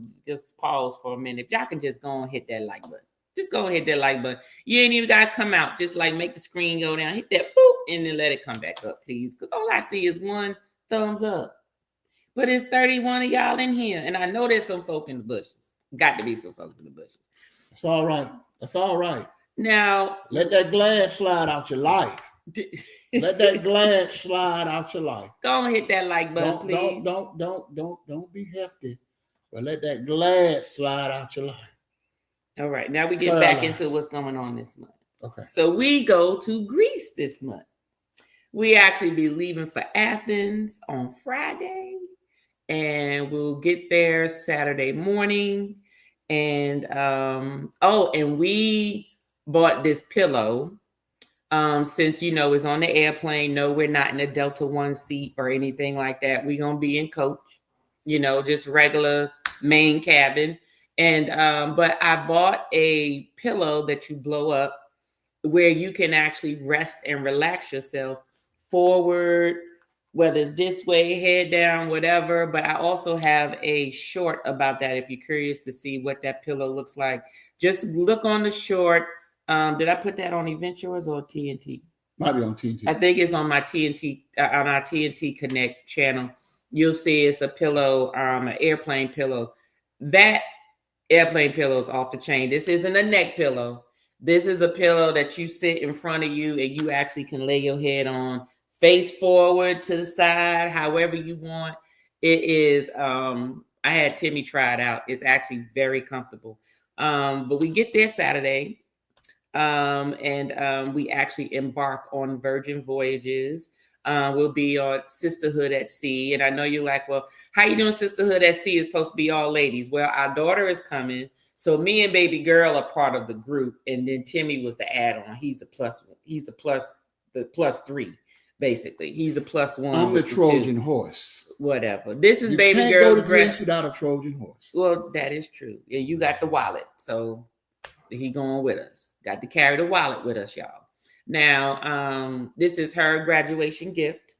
S2: pause for a minute. If y'all can just go and hit that like button. Just go and hit that like button. You ain't even gotta come out. Just like make the screen go down, hit that boop, and then let it come back up, please. Because all I see is one thumbs up. But it's 31 of y'all in here. And I know there's some folk in the bushes. Got to be some folks in the bushes.
S3: That's all right. That's all right.
S2: Now
S3: let that glass slide out your life. Let that glass slide out your life.
S2: Go and hit that like button, please.
S3: Don't be hefty. But let that glass slide out your life.
S2: All right. Now we get back into what's going on this month.
S3: Okay.
S2: So we go to Greece this month. We actually be leaving for Athens on Friday. And we'll get there Saturday morning. And and we bought this pillow. Since it's on the airplane. No, we're not in a Delta One seat or anything like that. We're gonna be in coach, just regular main cabin. And but I bought a pillow that you blow up where you can actually rest and relax yourself forward, whether it's this way, head down, whatever. But I also have a short about that if you're curious to see what that pillow looks like. Just look on the short. Did I put that on Event Yours or TNT?
S3: Might be on TNT.
S2: I think it's on my TNT, on our TNT Connect channel. You'll see it's a pillow, an airplane pillow. That airplane pillow is off the chain. This isn't a neck pillow. This is a pillow that you sit in front of you and you actually can lay your head on, face forward, to the side, however you want. It is, I had Timmy try it out. It's actually very comfortable. But we get there Saturday. And we actually embark on Virgin Voyages. We'll be on Sisterhood at Sea. And I know you're like, well, how you doing Sisterhood at Sea is supposed to be all ladies? Well, our daughter is coming. So me and baby girl are part of the group. And then Timmy was the add-on. He's the plus one. He's the plus three, basically. He's a plus one.
S3: I'm the Trojan horse.
S2: Whatever. This is
S3: you
S2: baby
S3: can't
S2: girl's
S3: go to Greece without a Trojan horse.
S2: Well, that is true. And you got the wallet. So he going with us. Got to carry the wallet with us, y'all. Now, this is her graduation gift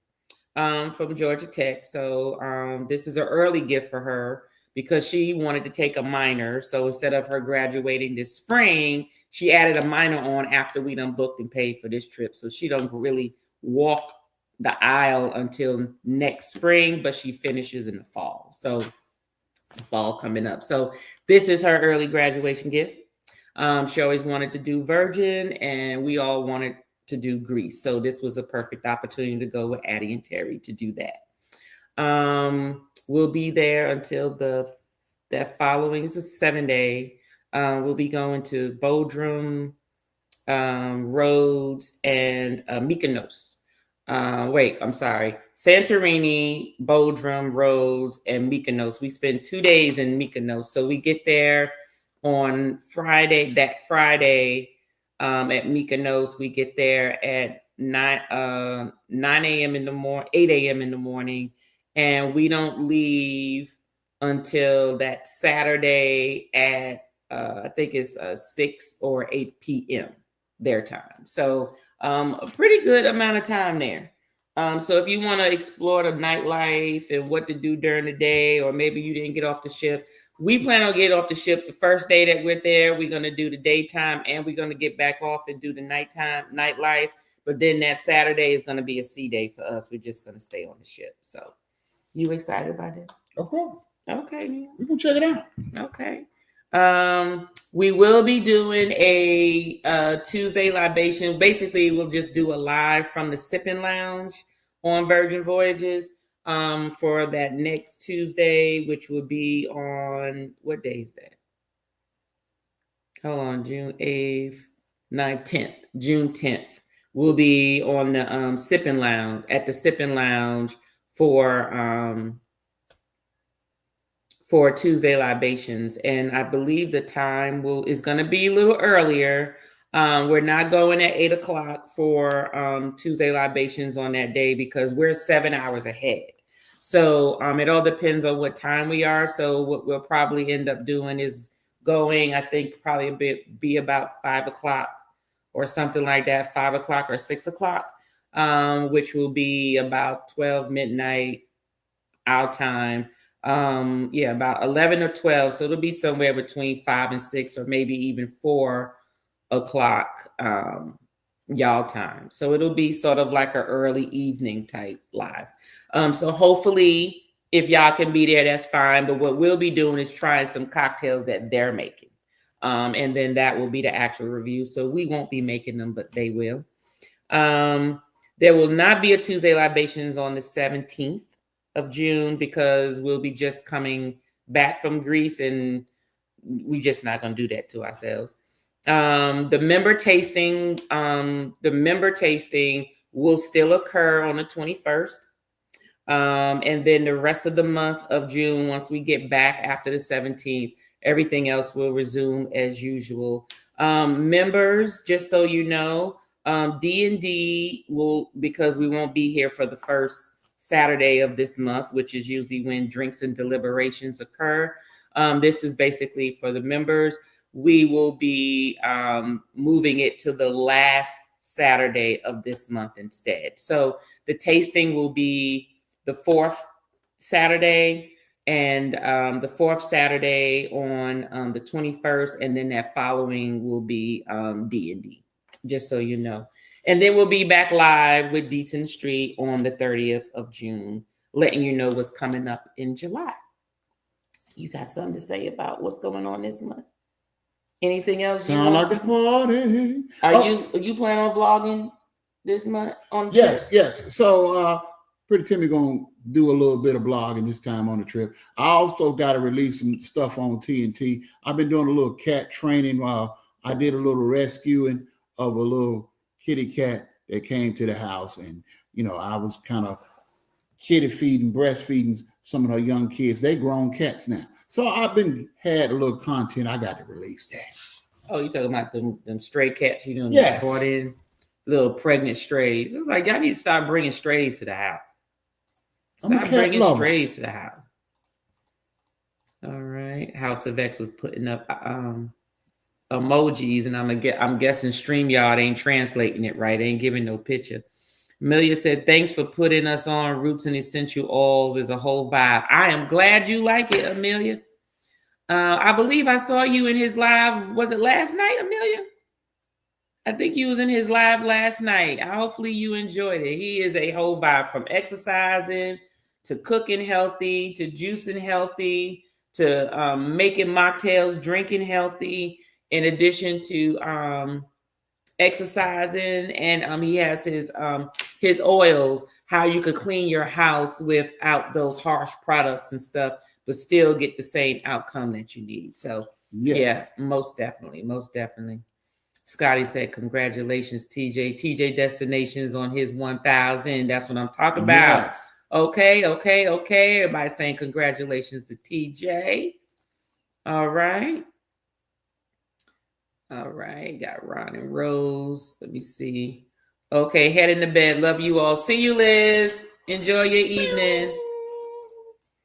S2: from Georgia Tech. So this is an early gift for her because she wanted to take a minor. So instead of her graduating this spring, she added a minor on after we done booked and paid for this trip. So she don't really walk the aisle until next spring, but she finishes in the fall. So the fall coming up. So this is her early graduation gift. She always wanted to do Virgin, and we all wanted to do Greece. So this was a perfect opportunity to go with Addie and Terry to do that. We'll be there until that following. It's a 7-day. We'll be going to Bodrum, Rhodes, and Mykonos. Santorini, Bodrum, Rhodes, and Mykonos. We spend 2 days in Mykonos. So we get there on Friday, at Mykonos. We get there at 9 a.m. in the morning, 8 a.m. in the morning, and we don't leave until that Saturday at I think it's 6 or 8 p.m. their time. So a pretty good amount of time there. So if you want to explore the nightlife and what to do during the day, or maybe you didn't get off the ship, we plan on getting off the ship the first day that we're there. We're going to do the daytime and we're going to get back off and do the nightlife. But then that Saturday is going to be a sea day for us. We're just going to stay on the ship. So you excited about that?
S3: Of course.
S2: Okay.
S3: We can check it out.
S2: Okay. We will be doing a Tuesday libation. Basically, we'll just do a live from the Sipping Lounge on Virgin Voyages for that next Tuesday, which will be on, what day is that? Hold on, June 8th, 9th, 10th, June 10th. We'll be on the Sipping Lounge, at the Sipping Lounge for Tuesday libations. And I believe the time is going to be a little earlier. We're not going at 8 o'clock for Tuesday libations on that day because we're 7 hours ahead. So it all depends on what time we are. So what we'll probably end up doing is going. I think probably be about 5 o'clock or something like that, 5 o'clock or 6 o'clock, which will be about 12 midnight our time. Yeah, about 11 or 12. So it'll be somewhere between 5 and 6, or maybe even 4 o'clock y'all time. So it'll be sort of like an early evening type live. So hopefully if y'all can be there, that's fine. But what we'll be doing is trying some cocktails that they're making. And then that will be the actual review. So we won't be making them, but they will. There will not be a Tuesday Libations on the 17th of June because we'll be just coming back from Greece and we just not going to do that to ourselves. The member tasting will still occur on the 21st. And then the rest of the month of June, once we get back after the 17th, everything else will resume as usual. Members, just so you know, D&D will, because we won't be here for the first Saturday of this month, which is usually when drinks and deliberations occur. This is basically for the members. We will be moving it to the last Saturday of this month instead. So the tasting will be the 4th Saturday and the 4th Saturday on the 21st. And then that following will be D&D, just so you know. And then we'll be back live with Deets in the Street on the 30th of June, letting you know what's coming up in July. You got something to say about what's going on this month? Anything else?
S3: Sound like a party.
S2: Are you planning on vlogging this month?
S3: Yes. So Pretty Timmy gonna do a little bit of blogging this time on the trip. I also got to release some stuff on TNT. I've been doing a little cat training while I did a little rescuing of a little kitty cat that came to the house, and I was kind of kitty feeding, breastfeeding some of the young kids. They grown cats now. So I've had a little content. I got to release that.
S2: Oh, you talking about them stray cats you
S3: Yes.
S2: brought in? Little pregnant strays. It was like, y'all need to stop bringing strays to the house. Stop bringing strays to the house. All right. House of X was putting up emojis, and I'm guessing StreamYard ain't translating it right. Ain't giving no picture. Amelia said, thanks for putting us on. Roots and Essential Oils is a whole vibe. I am glad you like it, Amelia. I believe I saw you in his live. Was it last night, Amelia? I think you was in his live last night. Hopefully you enjoyed it. He is a whole vibe, from exercising to cooking healthy, to juicing healthy, to making mocktails, drinking healthy, in addition to exercising. And he has his oils, how you could clean your house without those harsh products and stuff, but still get the same outcome that you need. So yes. Yeah, most definitely. Scotty said, congratulations, TJ. TJ Destinations on his 1,000. That's what I'm talking about. Yes. Okay. Everybody saying congratulations to TJ. All right. Got Ron and Rose. Let me see. Okay, heading to bed. Love you all. See you, Liz. Enjoy your evening.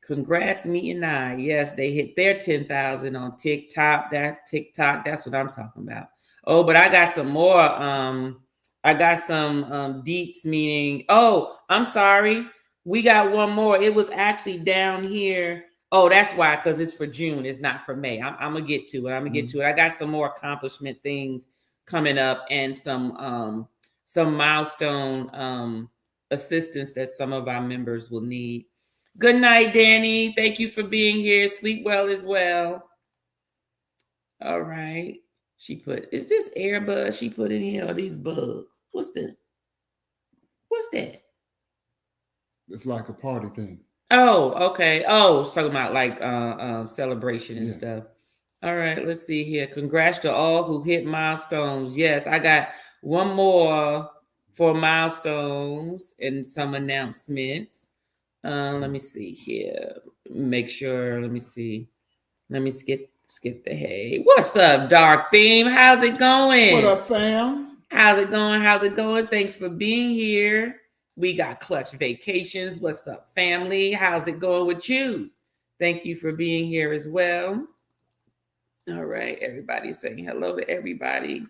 S2: Congrats, Me and I. Yes, they hit their 10,000 on TikTok. That's what I'm talking about. Oh, but I got some more. I got some Deets, meaning, I'm sorry. We got one more. It was actually down here. Oh, that's why, because it's for June. It's not for May. I'm going to get to it. I got some more accomplishment things coming up and some milestone assistance that some of our members will need. Good night, Danny. Thank you for being here. Sleep well as well. All right. Is this Airbud she put in here, or these bugs? What's that?
S3: It's like a party thing.
S2: Oh, okay. Oh, it's talking about like celebration and stuff. All right, let's see here. Congrats to all who hit milestones. Yes, I got one more for milestones and some announcements. Let me see here. Make sure. Let me see. Let me skip the hey. What's up, Dark Theme? How's it going?
S3: What up, fam?
S2: How's it going? Thanks for being here. We got Clutch Vacations. What's up, family? How's it going with you? Thank you for being here as well. All right, everybody's saying hello to everybody.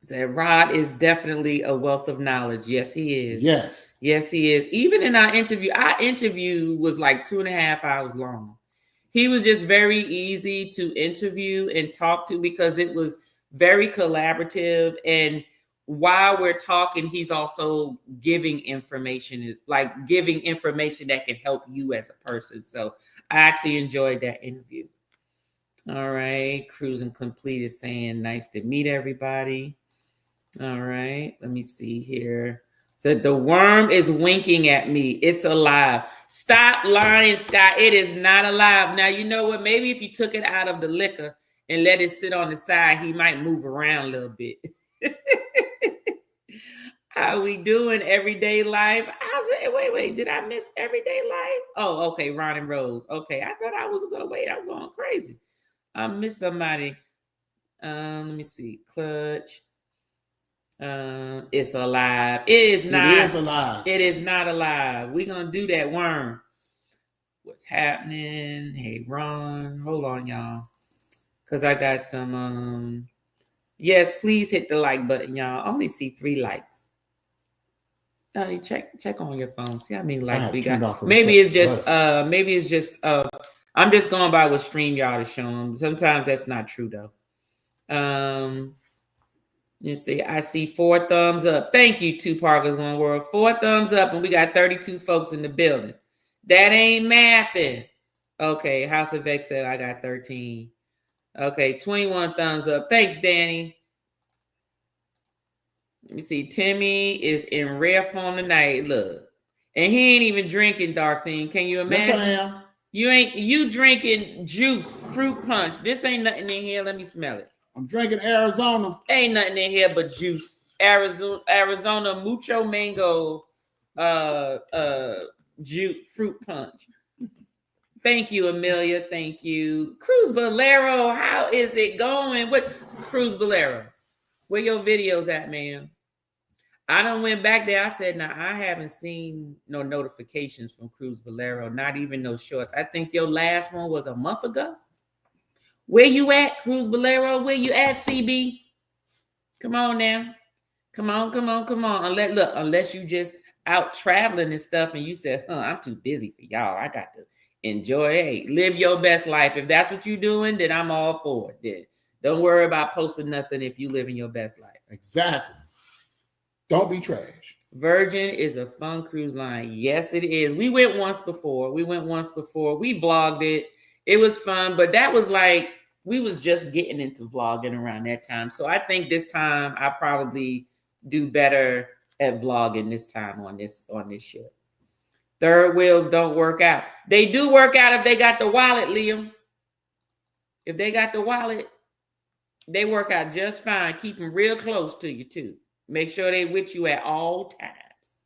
S2: Said Rod is definitely a wealth of knowledge. Yes, he is.
S3: Yes.
S2: Yes, he is. Even in our interview was like 2.5 hours long. He was just very easy to interview and talk to because it was very collaborative. And while we're talking, he's also giving information, like giving information that can help you as a person. So I actually enjoyed that interview. All right. Cruising Complete is saying nice to meet everybody. All right. Let me see here. So the worm is winking at me. It's alive. Stop lying, Scott. It is not alive. Now, you know what? Maybe if you took it out of the liquor and let it sit on the side, he might move around a little bit. How we doing? Everyday life? Wait. Did I miss everyday life? Oh, okay. Ron and Rose. Okay. I thought I was going to wait. I'm going crazy. I missed somebody. Let me see. Clutch. It's alive. It is not.
S3: It is alive.
S2: It is not alive. We're gonna do that worm. What's happening? Hey, Ron. Hold on, y'all. Cause I got some yes, please hit the like button, y'all. I only see 3 likes. Check on your phone. See how many likes we got. Maybe it's just I'm just going by what StreamYard is showing. Sometimes that's not true though. You see, I see 4 thumbs up. Thank you, 2 Parkers, 1 World. 4 thumbs up, and we got 32 folks in the building. That ain't mathing. Okay, House of X said I got 13. Okay, 21 thumbs up. Thanks, Danny. Let me see. Timmy is in rare form tonight. Look. And he ain't even drinking, Dark Thing. Can you imagine?
S3: Yes, I am.
S2: You drinking juice, fruit punch. This ain't nothing in here. Let me smell it.
S3: I'm drinking Arizona.
S2: Ain't nothing in here but juice. Arizona mucho mango juice fruit punch. Thank you, Amelia. Thank you. Cruz Bolero, how is it going? What Cruz Bolero? Where your videos at, man? I done went back there. I said, now I haven't seen no notifications from Cruz Bolero, not even no shorts. I think your last one was a month ago. Where you at, Cruz Bolero? Where you at, CB? Come on now. Come on. Unless you just out traveling and stuff and you said, I'm too busy for y'all. I got to enjoy. Hey, live your best life. If that's what you're doing, then I'm all for it. Then don't worry about posting nothing if you living your best life.
S3: Exactly. Don't be trash.
S2: Virgin is a fun cruise line. Yes, it is. We went once before. We vlogged it. It was fun, but that was like, we was just getting into vlogging around that time. So I think this time I probably do better at vlogging this time on this ship. Third wheels don't work out. They do work out if they got the wallet, Liam. If they got the wallet, they work out just fine. Keep them real close to you too. Make sure they with you at all times.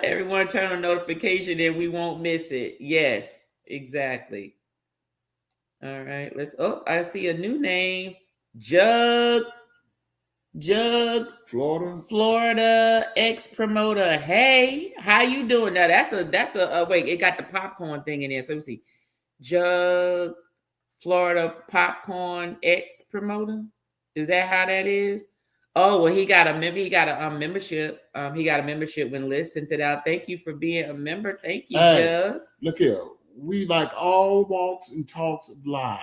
S2: Everyone turn on notification and we won't miss it. Yes, exactly. All right, I see a new name. Jug Florida ex-promoter. Hey, how you doing? Now that's a wait, it got the popcorn thing in there. So let me see. Jug Florida popcorn ex-promoter. Is that how that is? Oh, well, he got a membership. He got a membership when Liz sent it out. Thank you for being a member. Thank you, Jug.
S3: Look here. We like all walks and talks of life.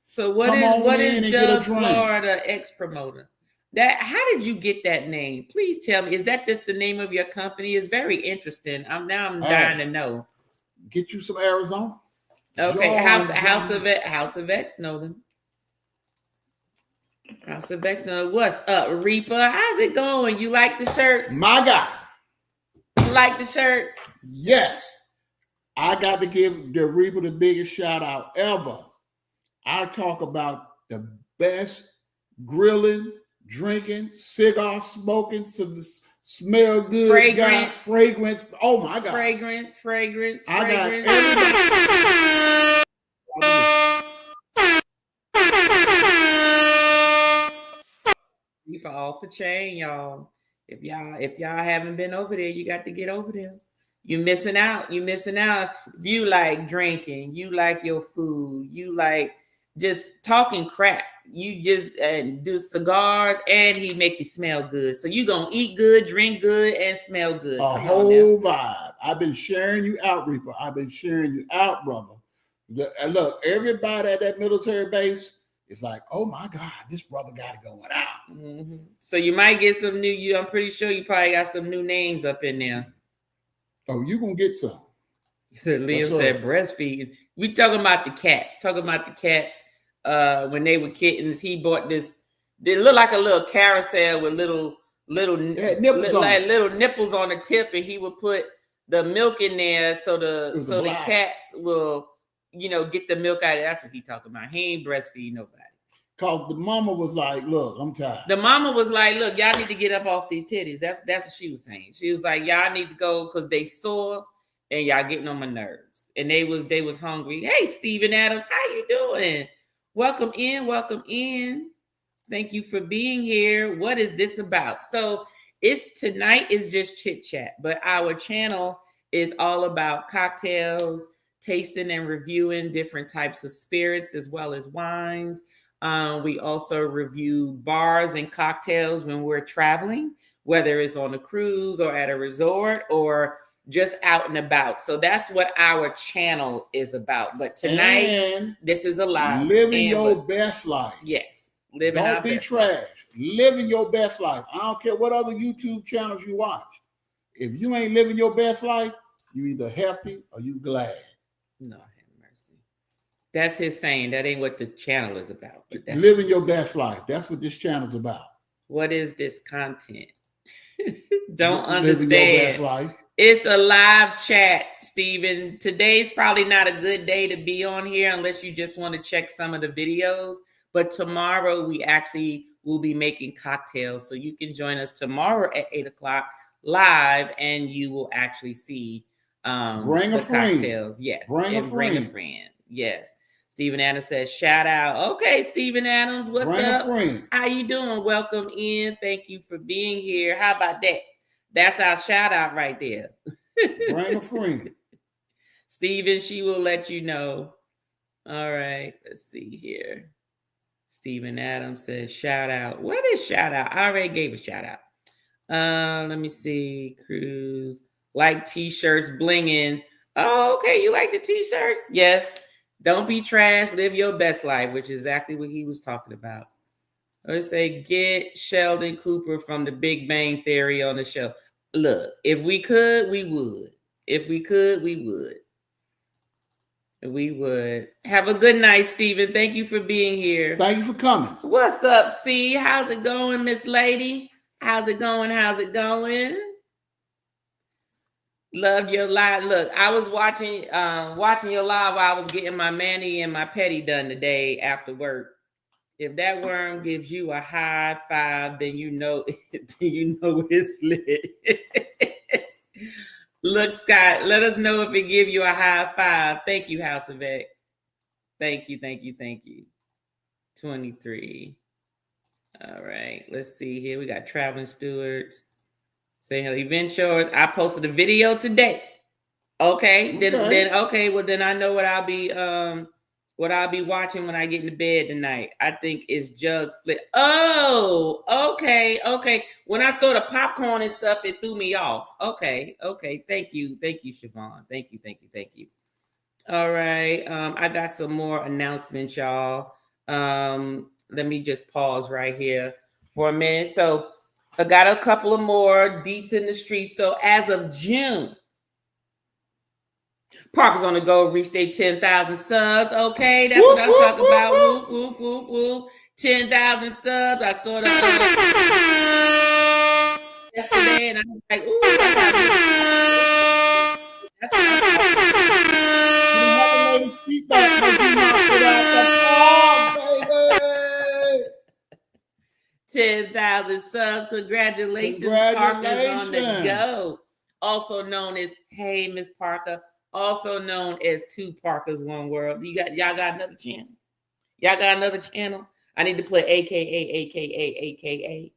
S2: So what is Jug Florida ex-promoter? How did you get that name? Please tell me. Is that just the name of your company? It's very interesting. I'm dying to know.
S3: Get you some Arizona.
S2: Okay, House of X know them. House of X know. What's up, Reaper? How's it going? You like the shirts?
S3: My guy.
S2: You like the shirt?
S3: Yes. I got to give the Reaper the biggest shout out ever. I talk about the best grilling, drinking, cigar smoking, some smell good, fragrance. Oh my God.
S2: Fragrance.
S3: I got everything.
S2: Reaper off the chain, y'all. If y'all haven't been over there, you got to get over there. You're missing out. You're missing out. If you like drinking, you like your food, you like just talking crap. You just do cigars, and he make you smell good. So you gonna eat good, drink good, and smell good.
S3: A whole vibe. I've been sharing you out, Reaper. I've been sharing you out, brother. Look, everybody at that military base is like, oh my God, this brother got it going out.
S2: Mm-hmm. So you might get some new. I'm pretty sure you probably got some new names up in there.
S3: Oh, you gonna get some.
S2: Liam said breastfeeding. We talking about the cats. When they were kittens, he bought this. They look like a little carousel with little nipples on the tip, and he would put the milk in there so the cats will, get the milk out of it. That's what he talking about. He ain't breastfeeding nobody.
S3: Cause the mama was like, look, I'm tired.
S2: The mama was like, look, y'all need to get up off these titties. That's what she was saying. She was like, y'all need to go because they sore and y'all getting on my nerves. And they was hungry. Hey, Steven Adams, how you doing? Welcome in. Thank you for being here. What is this about? So tonight is just chit chat, but our channel is all about cocktails, tasting and reviewing different types of spirits as well as wines. We also review bars and cocktails when we're traveling, whether it's on a cruise or at a resort or just out and about. So that's what our channel is about. But tonight, this is a live.
S3: Living your best life.
S2: Yes.
S3: Don't be trash. Living your best life. I don't care what other YouTube channels you watch. If you ain't living your best life, you either hefty or you glad.
S2: No, have mercy. That's his saying. That ain't what the channel is about. But
S3: living your best life. That's what this channel's about.
S2: What is this content? Don't
S3: living your best
S2: understand.
S3: Life.
S2: It's a live chat, Steven. Today's probably not a good day to be on here unless you just want to check some of the videos. But tomorrow we actually will be making cocktails. So you can join us tomorrow at 8:00 live and you will actually see
S3: bring a friend.
S2: Cocktails. Yes.
S3: Bring a friend.
S2: Yes. Stephen Adams says, shout out. Okay, Stephen Adams, what's up? How you doing? Welcome in. Thank you for being here. How about that? That's our shout out right there.
S3: Bring a friend.
S2: Stephen, she will let you know. All right, let's see here. Stephen Adams says, shout out. What is shout out? I already gave a shout out. Let me see. Cruise. Like t-shirts, blinging. Oh, okay. You like the t-shirts? Yes. Don't be trash. Live your best life, which is exactly what he was talking about. Let's say, get Sheldon Cooper from the Big Bang Theory on the show. Look, if we could, we would. If we could, we would. We would. Have a good night, Stephen. Thank you for being here.
S3: Thank you for coming.
S2: What's up, C? How's it going, Miss Lady? How's it going? How's it going? Love your live. Look, I was watching your live while I was getting my mani and my pedi done today after work. If that worm gives you a high five, then you know it's lit. Look, Scott, let us know if it give you a high five. Thank you, House of X. Thank you. 23. All right, let's see here. We got traveling stewards. Saying event shows. I posted a video today. Okay. Then I know what I'll be watching when I get into bed tonight. I think it's Jug Flip. Oh, okay. When I saw the popcorn and stuff, it threw me off. Okay. Thank you, Siobhan. Thank you. All right. I got some more announcements, y'all. Let me just pause right here for a minute. So I got a couple of more Deets in the street. So as of June, Parker's on the go, reach their 10,000 subs. Okay, that's what I'm talking about. Whoop. 10,000 subs. I saw that yesterday, and I was like, ooh, that's what I'm talking about. 10,000 subs. Congratulations. Parker's on the go. Also known as Hey Miss Parker. Also known as Two Parkers, One World. Y'all got another channel? I need to put AKA.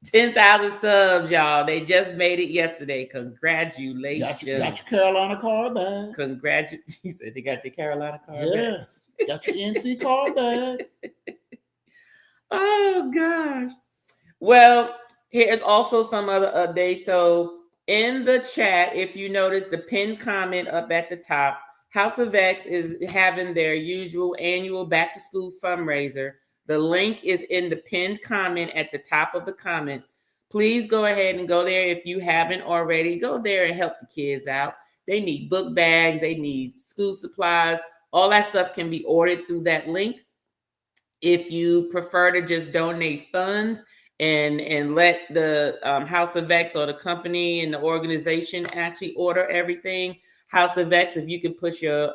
S2: 10,000 subs, y'all. They just made it yesterday. Congratulations.
S3: Got your Carolina card back.
S2: Congratulations. You said they got the Carolina card
S3: Yes. Got your NC card back.
S2: Oh, gosh. Well, here's also some other updates. So in the chat, if you notice the pinned comment up at the top, House of X is having their usual annual back to school fundraiser. The link is in the pinned comment at the top of the comments. Please go ahead and go there. If you haven't already, go there and help the kids out. They need book bags. They need school supplies. All that stuff can be ordered through that link. If you prefer to just donate funds and let the House of X or the company and the organization actually order everything, House of X, if you can push your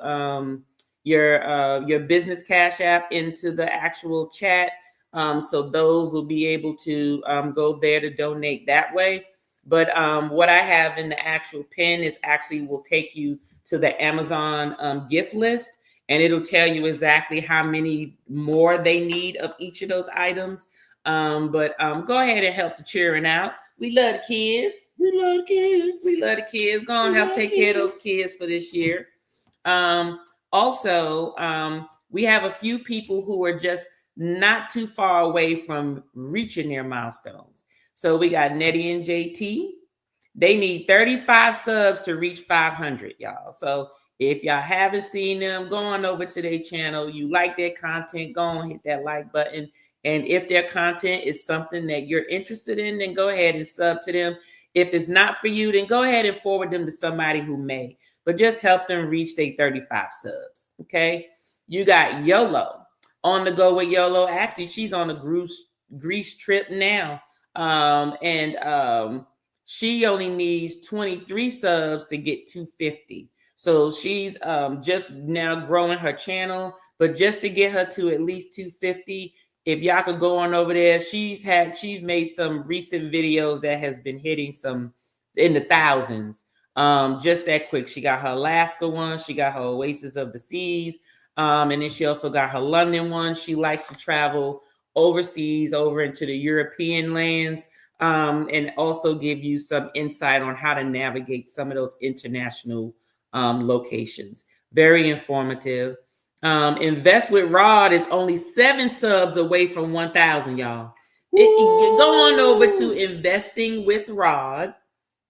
S2: business cash app into the actual chat, so those will be able to go there to donate that way. But what I have in the actual pin is actually will take you to the Amazon gift list, and it'll tell you exactly how many more they need of each of those items. But go ahead and help the children out. We love the kids.
S3: We love kids.
S2: We love the kids. Go and help take care of those kids for this year. Also, we have a few people who are just not too far away from reaching their milestones. So we got Nettie and JT. They need 35 subs to reach 500, y'all. So if y'all haven't seen them, go on over to their channel. You like their content, go on, hit that like button. And if their content is something that you're interested in, then go ahead and sub to them. If it's not for you, then go ahead and forward them to somebody who may. But just help them reach their 35 subs, okay? You got YOLO. On the go with YOLO. Actually, she's on a Greece trip now. She only needs 23 subs to get 250. So she's just now growing her channel. But just to get her to at least 250, if y'all could go on over there, she's made some recent videos that has been hitting some in the thousands. Just that quick. She got her Alaska one, she got her Oasis of the Seas, and then she also got her London one. She likes to travel overseas, over into the European lands, and also give you some insight on how to navigate some of those international locations. Very informative. Invest with Rod is only 7 subs away from 1,000, y'all. Go on over to Investing with Rod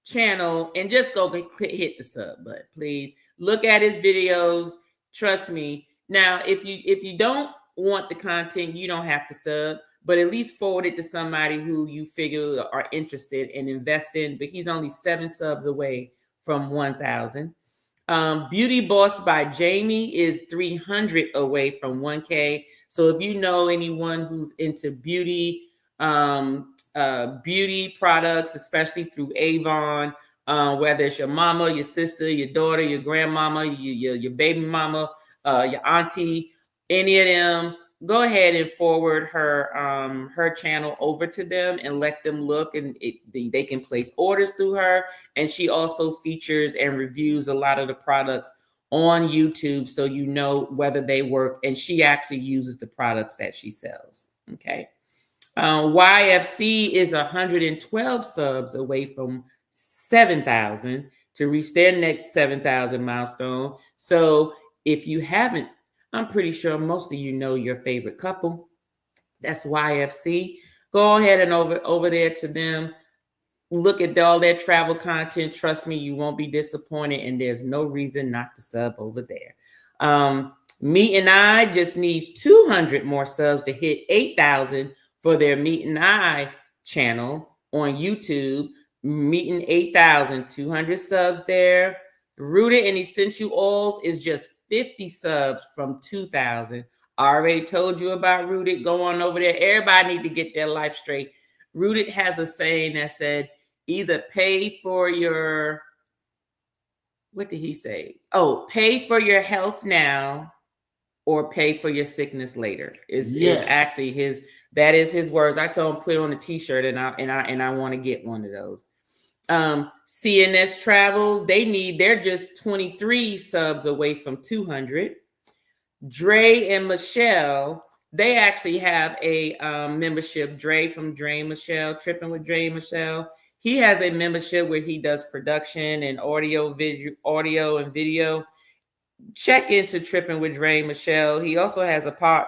S2: channel and just go hit the sub button, please. Look at his videos. Trust me. Now, if you don't want the content, you don't have to sub, but at least forward it to somebody who you figure are interested in investing. But he's only 7 subs away from 1,000. Beauty Boss by Jamie is 300 away from 1K. So if you know anyone who's into beauty, beauty products, especially through Avon, whether it's your mama, your sister, your daughter, your grandmama, your baby mama, your auntie, any of them, go ahead and forward her channel over to them and let them look, and they can place orders through her. And she also features and reviews a lot of the products on YouTube, so you know whether they work, and she actually uses the products that she sells. Okay. YFC is 112 subs away from 7,000 to reach their next 7,000 milestone. So if you haven't, I'm pretty sure most of you know your favorite couple. That's YFC. Go ahead and over there to them. Look at all their travel content. Trust me, you won't be disappointed, and there's no reason not to sub over there. Meet and I just needs 200 more subs to hit 8,000 for their Meet and I channel on YouTube. Meeting 8,000, 200 subs there. Rooted in Essential Oils is just 50 subs from 2,000. I already told you about Rooted. Go on over there. Everybody need to get their life straight. Rooted has a saying that said, either pay for your, what did he say? Oh, pay for your health now or pay for your sickness later. Is actually his, that is his words. I told him put it on a t-shirt, and I want to get one of those. CNS Travels, they're just 23 subs away from 200. Dre and Michelle they actually have a membership. Dre from Dre Michelle, Tripping with Dre Michelle. He has a membership where he does production and audio and video. Check into Tripping with Dre Michelle. He also has a podcast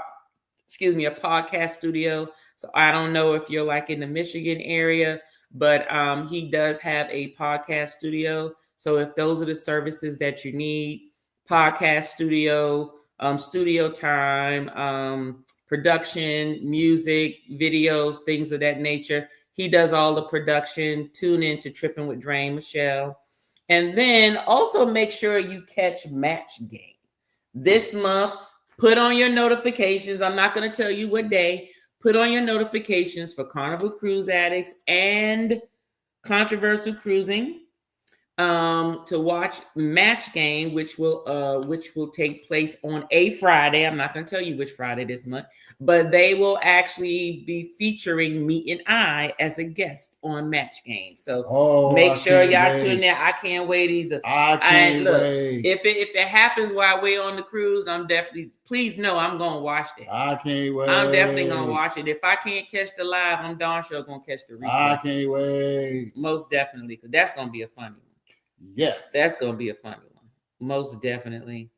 S2: studio. So I don't know if you're like in the Michigan area, but he does have a podcast studio. So if those are the services that you need, podcast studio, studio time, production, music, videos, things of that nature. He does all the production. Tune in to Tripping with Dre Michelle. And then also make sure you catch Match Game. This month, put on your notifications. I'm not going to tell you what day. Put on your notifications for Carnival Cruise Addicts and Controversial Cruising to watch Match Game, which will take place on a Friday. I'm not going to tell you which Friday this month, but they will actually be featuring me and I as a guest on Match Game. So make sure y'all tune in. I can't wait either.
S3: I can't wait.
S2: If it happens while we're on the cruise, please know I'm going to watch it.
S3: I can't wait.
S2: I'm definitely going to watch it. If I can't catch the live, I'm darn sure going to catch the replay.
S3: I can't wait.
S2: Most definitely, because that's going to be a funny one.
S3: Yes.
S2: That's going to be a funny one. Most definitely.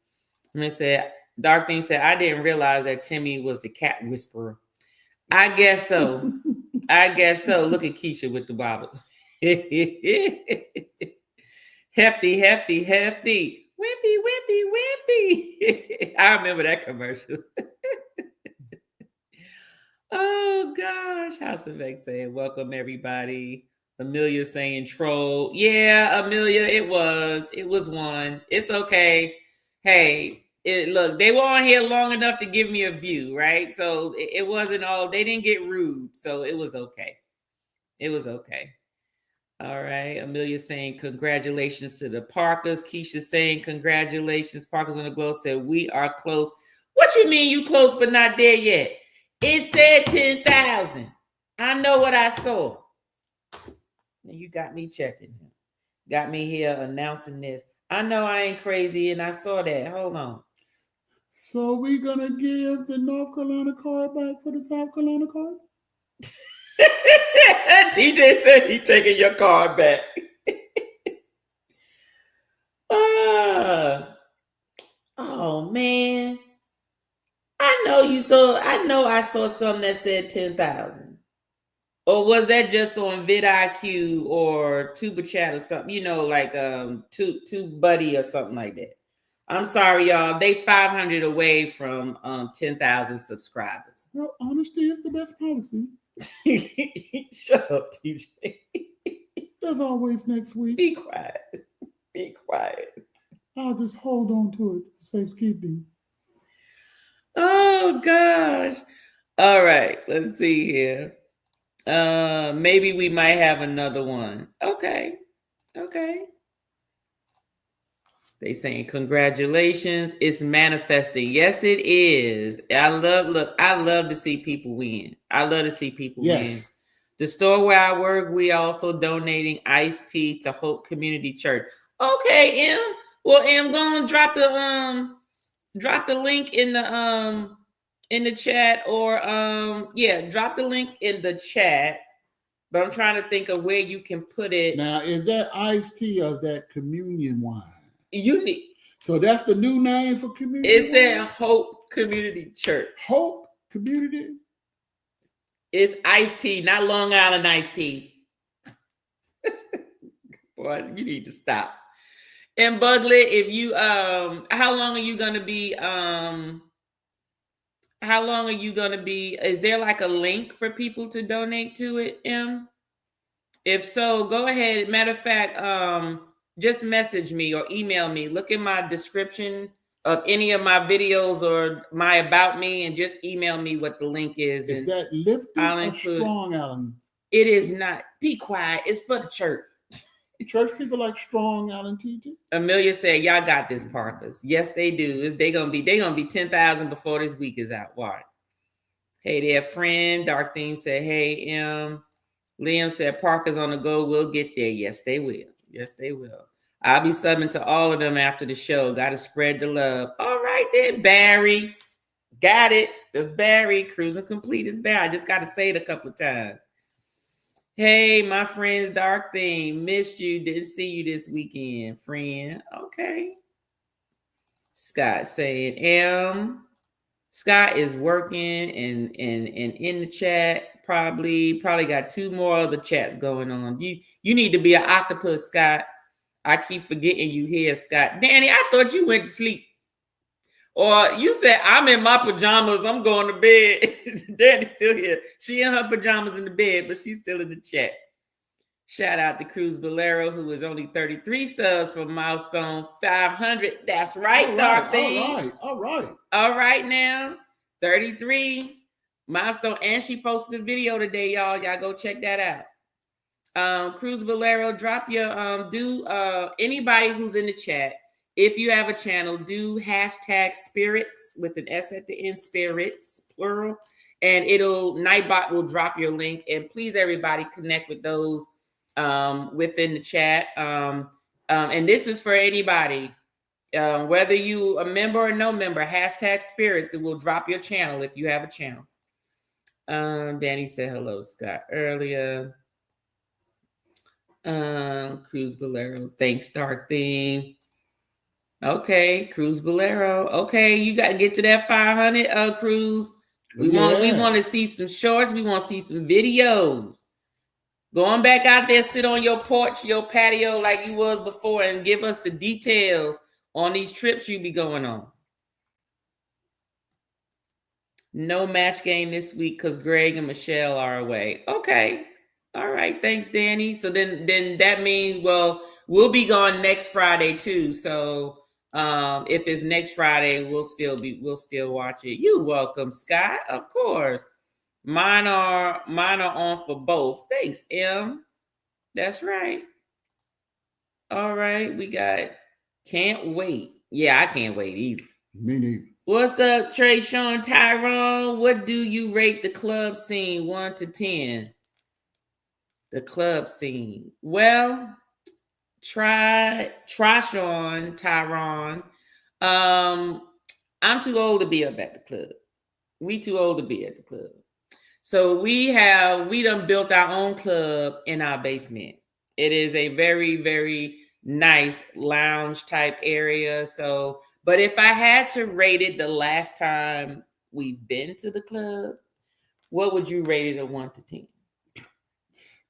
S2: Dark Thing said, I didn't realize that Timmy was the cat whisperer. I guess so. Look at Keisha with the bottles. Hefty. Wimpy. I remember that commercial. Oh, gosh. House of X saying, welcome, everybody. Amelia saying troll. Yeah, Amelia, it was one. It's okay. Hey, look, they were on here long enough to give me a view, right? So it wasn't all, they didn't get rude. So it was okay. All right. Amelia saying congratulations to the Parkers. Keisha saying congratulations. Parkers on the Glow said we are close. What you mean you close but not there yet? It said 10,000. I know what I saw. And you got me checking. Got me here announcing this. I know I ain't crazy and I saw that. Hold on.
S3: So we gonna give the North Carolina card back for the South Carolina card?
S2: TJ said he taking your card back. Oh man. I know I saw something that said 10,000. Or was that just on vidIQ or Tuba Chat or something? Like TubeBuddy or something like that. I'm sorry, y'all. They 500 away from 10,000 subscribers.
S3: Well, honesty is the best policy.
S2: Shut up, TJ.
S3: As always, next week.
S2: Be quiet.
S3: I'll just hold on to it for safekeeping.
S2: Oh, gosh. All right. Let's see here. Maybe we might have another one. Okay. They saying congratulations. It's manifesting. Yes, it is. I love to see people win. I love to see people win. The store where I work, we also donating iced tea to Hope Community Church. Okay, M. Well, M, go on, drop the link in the chat, or drop the link in the chat. But I'm trying to think of where you can put it.
S3: Now, is that iced tea or is that communion wine?
S2: So
S3: that's the new name for community.
S2: It said Hope Community Church.
S3: Hope Community.
S2: It's iced tea, not Long Island iced tea. Boy, you need to stop. And Budley, if you how long are you gonna be? Is there like a link for people to donate to it, M? If so, go ahead. Matter of fact, just message me or email me. Look in my description of any of my videos or my about me, and just email me what the link is.
S3: Is that lifted or strong, Alan?
S2: It is not. Be quiet. It's for the church.
S3: Church people like strong, Alan TJ.
S2: Amelia said, "Y'all got this, Parkers." Yes, they do. They gonna be 10,000 before this week is out. Why? Hey there, friend. Dark Theme said, "Hey, M." Liam said, "Parkers on the go. We'll get there." Yes, they will. I'll be subbing to all of them after the show. Got to spread the love. All right then, Barry. Got it. That's Barry. Cruising complete is Barry. I just got to say it a couple of times. Hey, my friends, Dark Thing. Missed you. Didn't see you this weekend, friend. Okay. Scott saying, Scott is working and in the chat. Probably got 2 more other chats going on. You need to be an octopus, Scott. I keep forgetting you here, Scott. Danny, I thought you went to sleep. Or you said, I'm in my pajamas. I'm going to bed. Danny's still here. She in her pajamas in the bed, but she's still in the chat. Shout out to Cruz Bolero, who is only 33 subs from milestone 500. That's right, Dark Thing.
S3: All right.
S2: All right now. 33 milestone. And she posted a video today, y'all. Y'all go check that out. Cruz Bolero, drop your anybody who's in the chat. If you have a channel, do hashtag spirits with an S at the end, spirits, plural. And Nightbot will drop your link. And please, everybody, connect with those within the chat. And this is for anybody, whether you a member or no member, hashtag spirits. It will drop your channel if you have a channel. Danny said hello, Scott, earlier. Cruz Bolero, thanks, Dark Theme. Okay, Cruz Bolero. Okay, you got to get to that 500, Cruz. We want to see some shorts. We want to see some videos. Going back out there, sit on your porch, your patio like you was before, and give us the details on these trips you be going on. No match game this week because Greg and Michelle are away. Okay. All right. Thanks, Danny. So then that means, well, we'll be gone next Friday too. So if it's next Friday, we'll still watch it. You're welcome, Scott. Of course. Mine are on for both. Thanks, M. That's right. All right. We got can't wait. Yeah, I can't wait either.
S3: Me neither.
S2: What's up, Trey, Sean, Tyrone? What do you rate the club scene 1 to 10? The club scene. Well, try Sean, Tyrone. I'm too old to be up at the club. We too old to be at the club. So we done built our own club in our basement. It is a very, very nice lounge type area. So, but if I had to rate it the last time we've been to the club, what would you rate it a 1 to 10?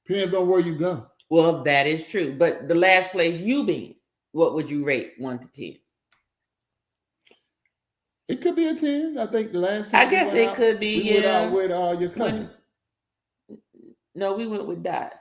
S3: Depends on where you go.
S2: Well, that is true. But the last place you been, what would you rate 1 to 10?
S3: It could be a 10. I think the last time
S2: I guess it could be.
S3: We went out with your cousin.
S2: No, we went with Dot.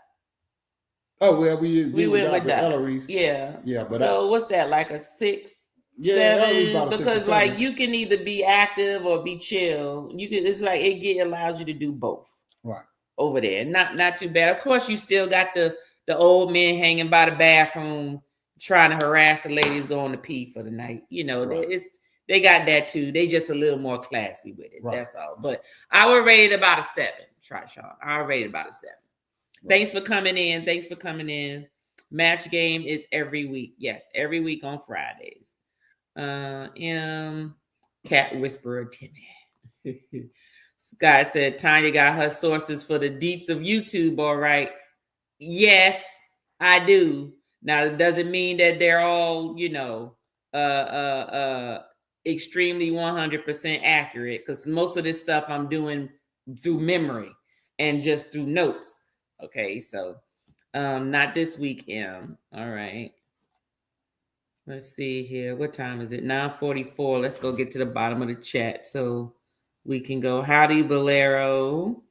S3: Oh well, we
S2: went with Dot.
S3: Ellery's.
S2: Yeah.
S3: But
S2: so what's that, like a 6,
S3: Yeah,
S2: 7? Because like you can either be active or be chill. You can. It's like it allows you to do both.
S3: Right.
S2: Over there, not too bad. Of course, you still got the old men hanging by the bathroom trying to harass the ladies going to pee for the night. You know,
S3: right.
S2: They got that too. They just a little more classy with it.
S3: Right.
S2: That's all. But I would rate it about a 7. Try Sean. I would rate it about a 7. Right. Thanks for coming in. Match game is every week. Yes, every week on Fridays. Cat Whisperer Timmy. Scott said Tanya got her sources for the deets of YouTube. All right. Yes, I do. Now, it doesn't mean that they're all, extremely 100% accurate, because most of this stuff I'm doing through memory and just through notes. Okay, so not this week, M. All right. Let's see here. What time is it? 9:44. Let's go get to the bottom of the chat so we can go. Howdy, Bolero.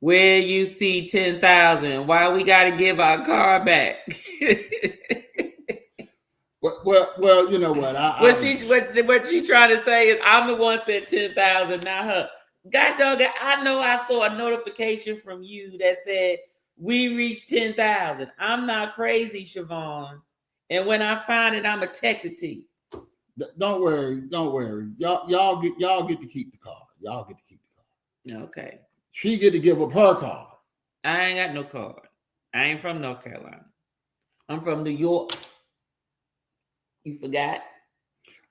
S2: Where you see 10,000? Why we got to give our car back?
S3: Well, you know what?
S2: What she trying to say is I'm the one said 10,000, not her. God dog, I know I saw a notification from you that said we reached 10,000. I'm not crazy, Siobhan. And when I find it, I'ma text it to you.
S3: Don't worry. Y'all get to keep the car. Y'all get to keep the car.
S2: Okay.
S3: She get to give up her card.
S2: I ain't got no card. I ain't from North Carolina. I'm from New York. You forgot?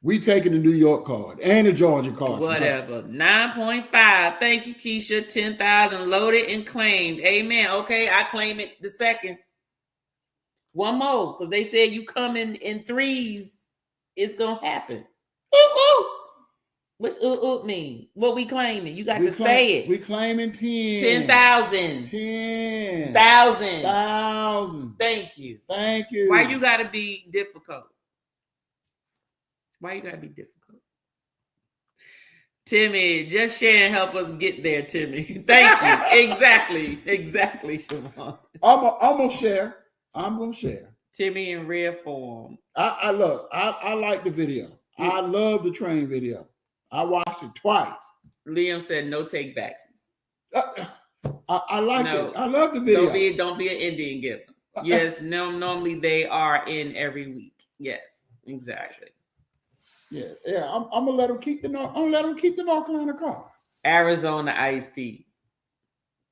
S3: We taking the New York card and the Georgia card.
S2: Whatever. 9.5. Thank you, Keisha. 10,000 loaded and claimed. Amen. Okay, I claim it the second. One more, because they said you come in threes. It's gonna happen. What's mean? What we claiming? You got to say it.
S3: We claiming 10.
S2: 10,000.
S3: 10,000.
S2: Thank you.
S3: Thank you.
S2: Why you gotta be difficult? Why you gotta be difficult? Timmy, just share and help us get there, Timmy. Thank you. Exactly, Siobhan.
S3: I'm gonna share.
S2: Timmy in rare form.
S3: I like the video. I love the train video. I watched it twice.
S2: Liam said no take backsies.
S3: I like it. I love the video.
S2: Don't be an Indian giver. Yes, no, normally they are in every week. Yes, exactly.
S3: Yeah. I'm gonna let them keep the North Carolina car.
S2: Arizona iced tea.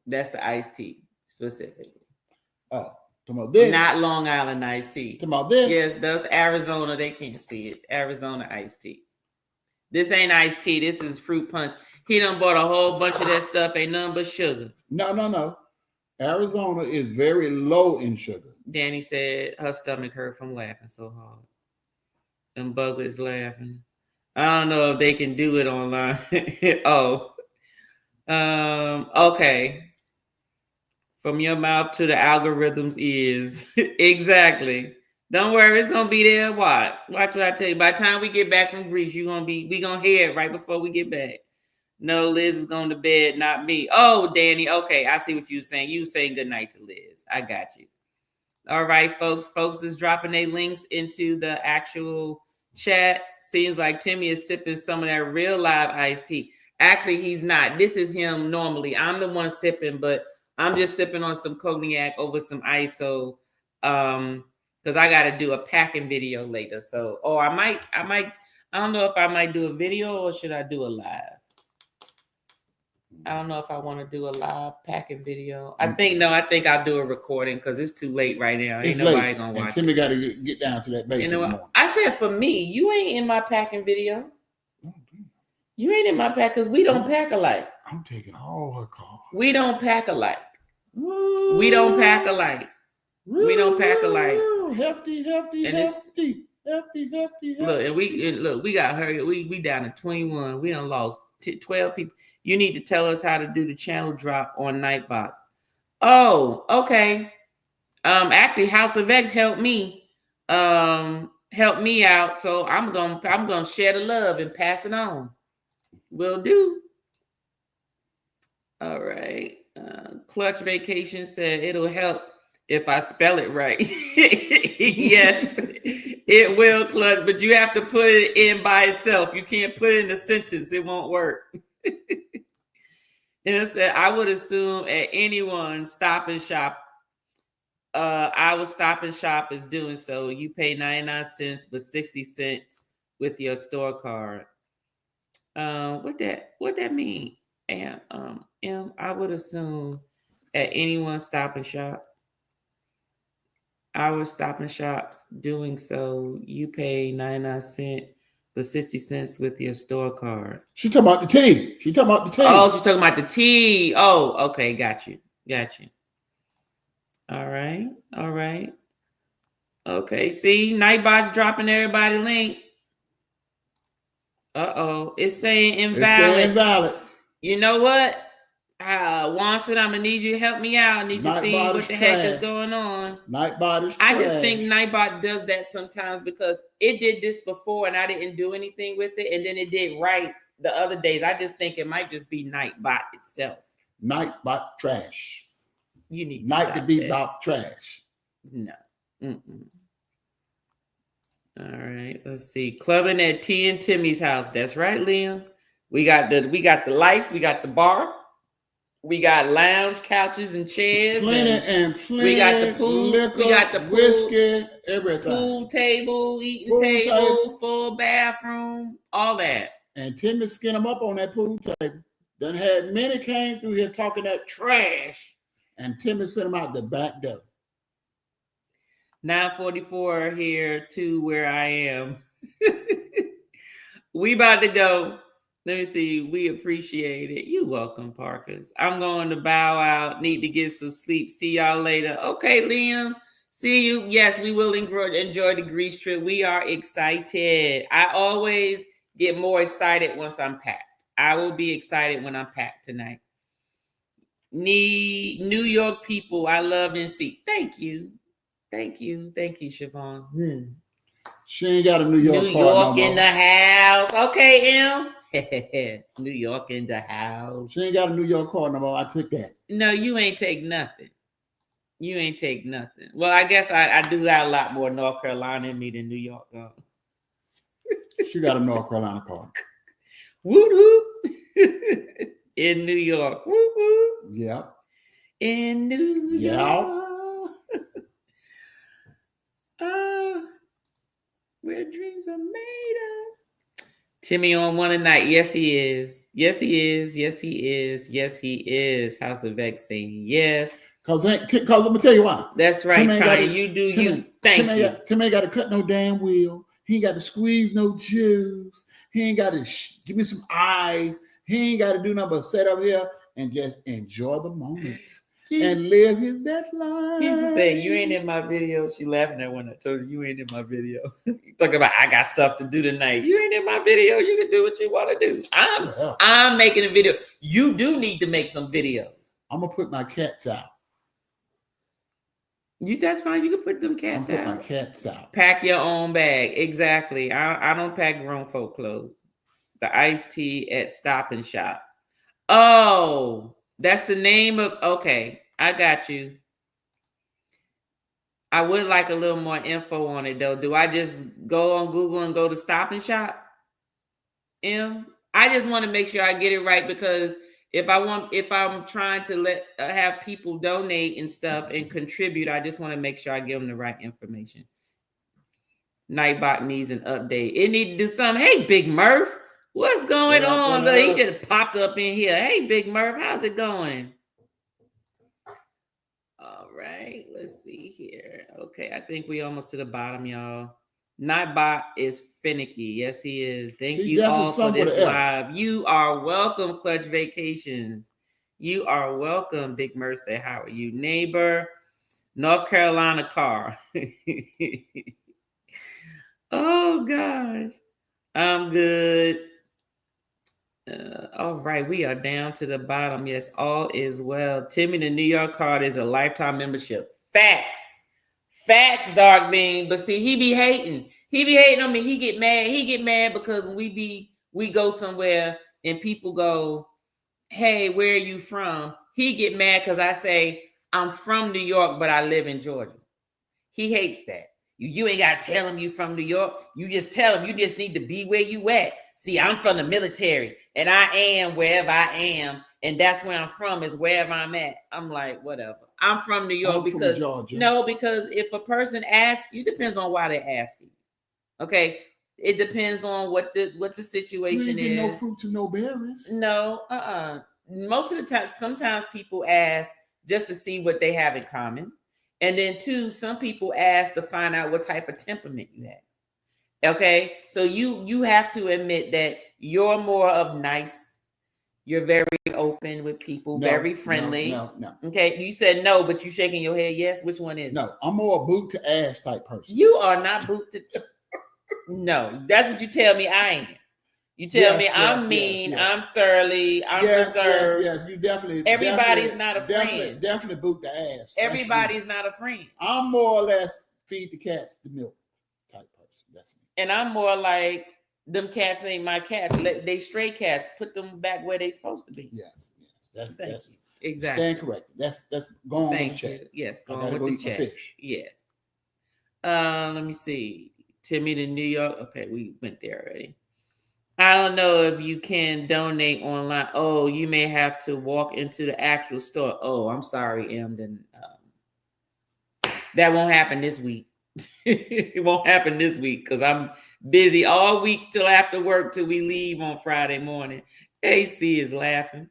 S2: That's the iced tea specifically.
S3: Oh, about this.
S2: Not Long Island iced tea.
S3: About this.
S2: Yes, that's Arizona. They can't see it. Arizona iced tea. This ain't iced tea. This is fruit punch. He done bought a whole bunch of that stuff. Ain't nothing but sugar.
S3: No. Arizona is very low in sugar.
S2: Danny said her stomach hurt from laughing so hard. Them buglets laughing. I don't know if they can do it online. Okay. From your mouth to the algorithm's ears. Exactly. Don't worry, it's gonna be there. Watch what I tell you. By the time we get back from Greece, we gonna hear it right before we get back. No, Liz is going to bed, not me. Oh, Danny. Okay, I see what you're saying. You saying good night to Liz. I got you. All right, folks. Folks is dropping their links into the actual chat. Seems like Timmy is sipping some of that real live iced tea. Actually, he's not. This is him normally. I'm the one sipping, but I'm just sipping on some cognac over some ice. So, because I got to do a packing video later. So, I don't know if I might do a video or should I do a live? I don't know if I want to do a live packing video. I think I'll do a recording because it's too late right now. Ain't nobody gonna watch it.
S3: Timmy got to get down to that base.
S2: I said for me, you ain't in my packing video. You ain't in my pack because we don't pack alike.
S3: I'm taking all her cars.
S2: We don't pack alike. We don't pack alike. We don't pack alike.
S3: Hefty.
S2: Look, we got her. We down to 21. We done lost 12 people. You need to tell us how to do the channel drop on Nightbot. Oh, okay. Actually, House of X helped me out. So I'm gonna share the love and pass it on. Will do. All right. Clutch Vacation said it'll help if I spell it right. Yes, it will, Clutch, but you have to put it in by itself. You can't put it in a sentence. It won't work. And it said, I would assume at anyone Stop and Shop, our Stop and Shop is doing so. You pay 99 cents, but 60 cents with your store card. What that mean? And I would assume at anyone Stop and Shop, our Stop and Shop's doing so. You pay 99 cents. But 60 cents with your store card.
S3: She talking about the tea.
S2: Oh, she's talking about the tea. Oh, okay. Got you. All right. Okay. See, Nightbot's dropping everybody link. It's saying invalid. You know what? Wanson, I'm gonna need you to help me out. I need to see what the heck is going on.
S3: Nightbot is
S2: I just think Nightbot does that sometimes because it did this before and I didn't do anything with it, and then it did right the other days. I just think it might just be Nightbot itself.
S3: Nightbot trash.
S2: You need
S3: to be about trash.
S2: No. Mm-mm. All right. Let's see. Clubbing at T and Timmy's house. That's right, Liam. We got the lights. We got the bar. We got lounge couches and chairs.
S3: Plenty.
S2: We got the pool.
S3: Liquor,
S2: we got the pool,
S3: whiskey, everything.
S2: Pool table, eating table, full bathroom, all that.
S3: And Timmy skinned them up on that pool table. Done had many came through here talking that trash. And Timmy sent them out the back door.
S2: 9:44 here to where I am. We about to go. Let me see. We appreciate it. You welcome, Parkers. I'm going to bow out. Need to get some sleep. See y'all later. Okay, Liam. See you. Yes, we will enjoy the Greece trip. We are excited. I always get more excited once I'm packed. I will be excited when I'm packed tonight. Need New York people. I love and see. Thank you. Thank you. Thank you, Siobhan.
S3: She ain't got a New York
S2: New
S3: card
S2: York
S3: no
S2: in the house. Okay, M. New York in the house.
S3: She ain't got a New York card no more. I took that.
S2: No, you ain't take nothing. You ain't take nothing. Well, I guess I do got a lot more North Carolina in me than New York.
S3: She got a North Carolina card.
S2: Whoop whoop. In New York. Whoop whoop.
S3: Yep.
S2: In New York. Where dreams are made of. Timmy on one tonight. Yes, he is. Yes, he is. Yes, he is. Yes, he is. House of X saying yes.
S3: Cause let me tell you why.
S2: That's right, Tanya. You do you. Thank you.
S3: Tim ain't got to cut no damn wheel. He ain't got to squeeze no juice. He ain't got to give me some eyes. He ain't got to do nothing but sit up here and just enjoy the moment and live his best life.
S2: She said, "You ain't in my video." She laughing at when I told her, "You ain't in my video." You talking about I got stuff to do tonight. You ain't in my video. You can do what you want to do. I'm making a video. You do need to make some videos.
S3: I'm gonna put my cats out.
S2: That's fine. You can put them cats out.
S3: Put my cats out.
S2: Pack your own bag. Exactly. I don't pack grown folk clothes. The iced tea at Stop and Shop. Oh, that's the name of. Okay, I got you. I would like a little more info on it though. Do I just go on Google and go to Stop and Shop? I just want to make sure I get it right because if I'm trying to have people donate and stuff and contribute, I just want to make sure I give them the right information. Nightbot needs an update. It need to do something. Hey, Big Murph, what's going on? He just popped up in here. Hey, Big Murph, how's it going? All right, let's see here. Okay, I think we almost to the bottom, y'all. Nightbot is finicky. Yes, he is. Thank you all for this live. You are welcome, Clutch Vacations. You are welcome, Big Mercy. How are you? Neighbor, North Carolina car. Oh, gosh. I'm good. All right, we are down to the bottom. Yes, all is well. Timmy, the New York card is a lifetime membership. Facts, Dark Bean. But see, he be hating. He be hating on me. He get mad. He get mad because when we go somewhere and people go, "Hey, where are you from?" He get mad because I say, "I'm from New York, but I live in Georgia." He hates that. You ain't got to tell him you from New York. You just tell him you just need to be where you at. See, I'm from the military and I am wherever I am. And that's where I'm from is wherever I'm at. I'm like, whatever. I'm from New York because if a person asks you, depends on why they're asking. Okay. It depends on what the situation is.
S3: No fruits and no berries.
S2: No, most of the time, sometimes people ask just to see what they have in common. And then two, some people ask to find out what type of temperament you have. Okay. So you have to admit that you're more of nice. You're very open with people, very friendly.
S3: No.
S2: Okay. You said no, but you shaking your head. Yes. Which one is it?
S3: No, I'm more a boot to ass type person.
S2: You are not boot to. No, that's what you tell me I am. You tell me I'm mean, I'm surly, I'm reserved.
S3: Yes, you definitely.
S2: Everybody's not a friend.
S3: Definitely boot the ass.
S2: Everybody's not a friend.
S3: I'm more or less feed the cats the milk type person. That's me.
S2: And I'm more like them cats ain't my cats. They stray cats. Put them back where they supposed to be.
S3: Yes. That's
S2: exactly.
S3: Stand corrected. That's going with the chat.
S2: Yes, going with the chat. Yes. Let me see. Timmy to New York. Okay, we went there already. I don't know if you can donate online. Oh, you may have to walk into the actual store. Oh, I'm sorry, Emden. That won't happen this week. It won't happen this week because I'm busy all week till after work till we leave on Friday morning. AC is laughing.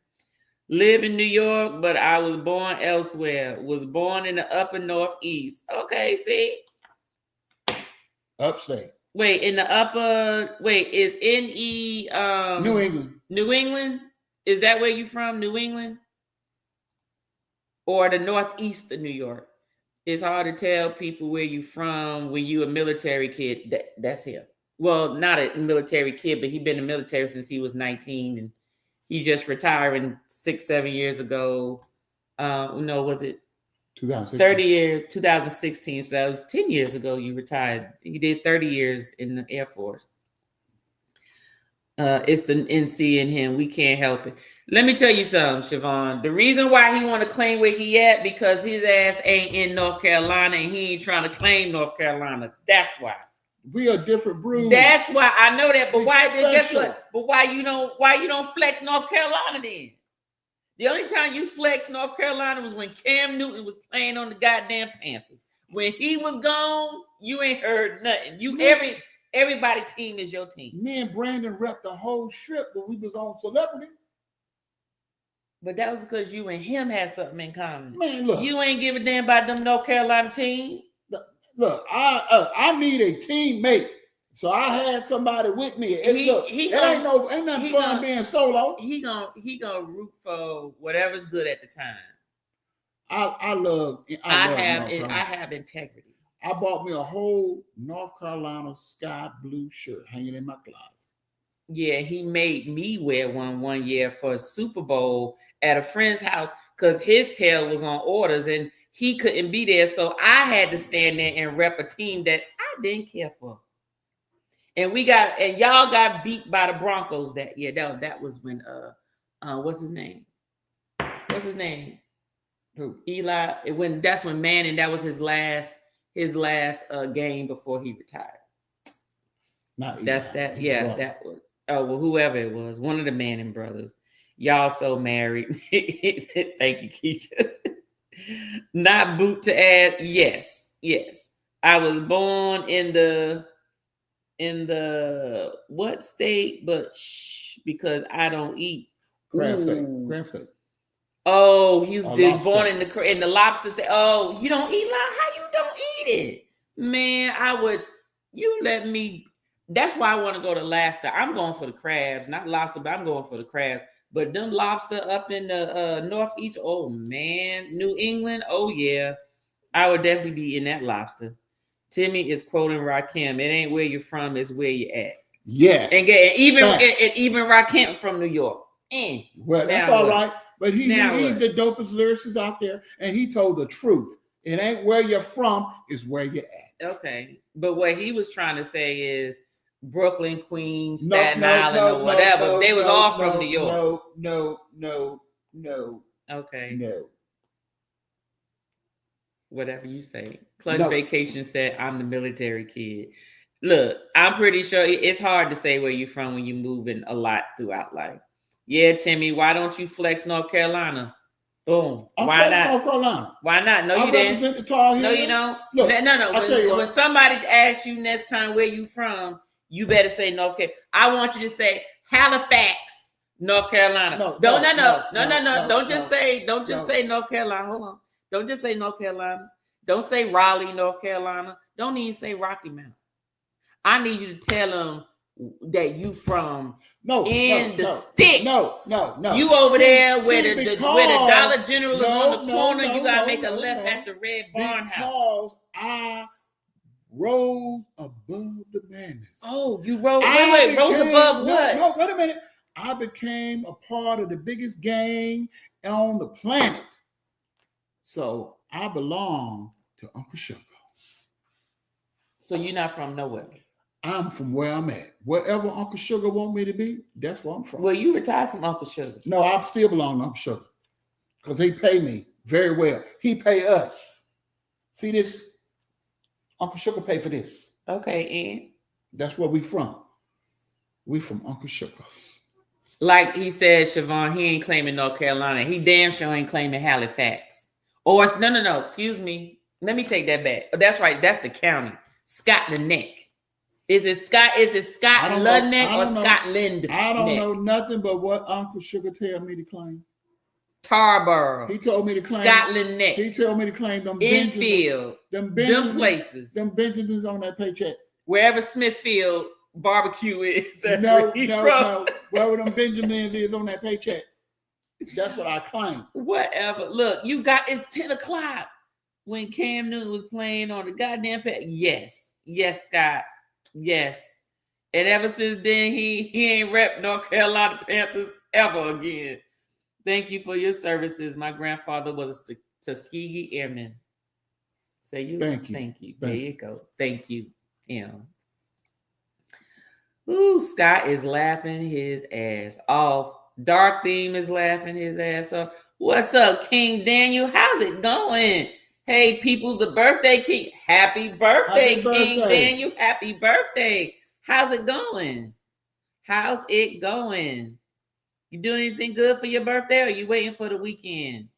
S2: Live in New York, but I was born elsewhere. Was born in the upper Northeast. Okay, see?
S3: Upstate.
S2: Wait, in the upper. Wait, is NE
S3: New England.
S2: New England? Is that where you from? New England? Or the northeast of New York? It's hard to tell people where you from when you a military kid. That's him. Well, not a military kid, but he been in the military since he was 19, and he just retired 6-7 years ago. No, was it 30 years? 2016. So that was 10 years ago. You retired. He did 30 years in the Air Force. It's the NC in him. We can't help it. Let me tell you something, Siobhan. The reason why he want to claim where he at because his ass ain't in North Carolina and he ain't trying to claim North Carolina. That's why.
S3: We are different brews.
S2: That's why I know that. But
S3: we
S2: why?
S3: special.
S2: Guess what? But why you don't flex North Carolina then? The only time you flex North Carolina was when Cam Newton was playing on the goddamn Panthers. When he was gone, you ain't heard nothing. Everybody team is your team.
S3: Me and Brandon repped the whole strip when we was on Celebrity.
S2: But that was because you and him had something in common.
S3: Man, look.
S2: You ain't give a damn about them North Carolina team.
S3: Look, I need a teammate. So I had somebody with me. Ain't nothing fun being solo.
S2: He gonna root for whatever's good at the time. I have integrity.
S3: I bought me a whole North Carolina sky blue shirt hanging in my closet.
S2: Yeah, he made me wear one year for a Super Bowl at a friend's house because his tail was on orders and he couldn't be there. So I had to stand there and rep a team that I didn't care for. And y'all got beat by the Broncos that year. That was when what's his name?
S3: Who?
S2: Eli. That's when Manning, that was his last game before he retired.
S3: Not
S2: that's
S3: Eli.
S2: that. Yeah, that was. Oh, well, whoever it was, one of the Manning brothers. Y'all so married. Thank you, Keisha. Not boot to add. Yes. I was born in the what state? But because I don't eat
S3: crab steak.
S2: Oh, he was born in the lobster state. Oh, you don't eat lobster? How you don't eat it? Man, you let me. That's why I want to go to Alaska. I'm going for the crabs, not lobster, but I'm going for the crabs. But them lobster up in the northeast, oh man, New England, oh yeah, I would definitely be in that lobster. Timmy is quoting Rakim. It ain't where you're from, it's where you're at.
S3: Yes,
S2: and even Rakim from New York.
S3: Well, that's all right. But he's the dopest lyricist out there, and he told the truth. It ain't where you're from, it's where you're at.
S2: Okay, but what he was trying to say is Brooklyn, Queens, Staten Island, or whatever. They was all from New York.
S3: No.
S2: Okay.
S3: No.
S2: Whatever you say. Clutch Vacation said, I'm the military kid. Look, I'm pretty sure it's hard to say where you're from when you're moving a lot throughout life. Yeah, Timmy, why don't you flex North Carolina? Boom. Why not?
S3: North Carolina.
S2: Why not? No, you didn't.
S3: The Tar Heels.
S2: No, you don't.
S3: Look,
S2: no. When somebody asks you next time where you from, you better say North Carolina. I want you to say Halifax, North Carolina. No. Don't just say North Carolina. Hold on. Don't just say North Carolina. Don't say Raleigh, North Carolina. Don't even say Rocky Mount. I need you to tell them that you from the sticks. No. You over there where the Dollar General is on the corner. You gotta make a left at the Red Barn House.
S3: Because I rose above the madness.
S2: Oh, you rose. Wait, rose above what?
S3: No, wait a minute. I became a part of the biggest gang on the planet. So I belong to Uncle Sugar.
S2: So you're not from nowhere.
S3: I'm from where I'm at. Wherever Uncle Sugar want me to be, that's where I'm from.
S2: Well, you retired from Uncle Sugar.
S3: No, I still belong to Uncle Sugar because he pay me very well. He pay us. See this? Uncle Sugar pay for this.
S2: Okay, and
S3: that's where we from. We from Uncle Sugar.
S2: Like he said, Siobhan, he ain't claiming North Carolina. He damn sure ain't claiming Halifax. Or no. Excuse me. Let me take that back. Oh, that's right. That's the county. Scotland Neck. Is it Scotland Neck or Scotland?
S3: I don't know nothing but what Uncle Sugar tell me to claim.
S2: Tarboro.
S3: He told me to claim
S2: Scotland Neck.
S3: He told me to claim them
S2: Infield. Them places.
S3: Them Benjamins on that paycheck.
S2: wherever Smithfield barbecue is. That's
S3: No,
S2: where he's
S3: no,
S2: from.
S3: no. Wherever them Benjamins is on that paycheck. That's what I claim.
S2: Whatever. Look, it's 10 o'clock when Cam Newton was playing on the goddamn pad. Yes, Scott. Yes. And ever since then, he ain't rep North Carolina Panthers ever again. Thank you for your services. My grandfather was a Tuskegee Airman. Say you.
S3: Thank you.
S2: Thank you. There you go. Thank you. Ooh, Scott is laughing his ass off. Dark Theme is laughing his ass off. What's up, King Daniel? How's it going? Hey, people, the birthday king. Happy birthday, King Daniel. Happy birthday. How's it going? How's it going? You doing anything good for your birthday or you waiting for the weekend?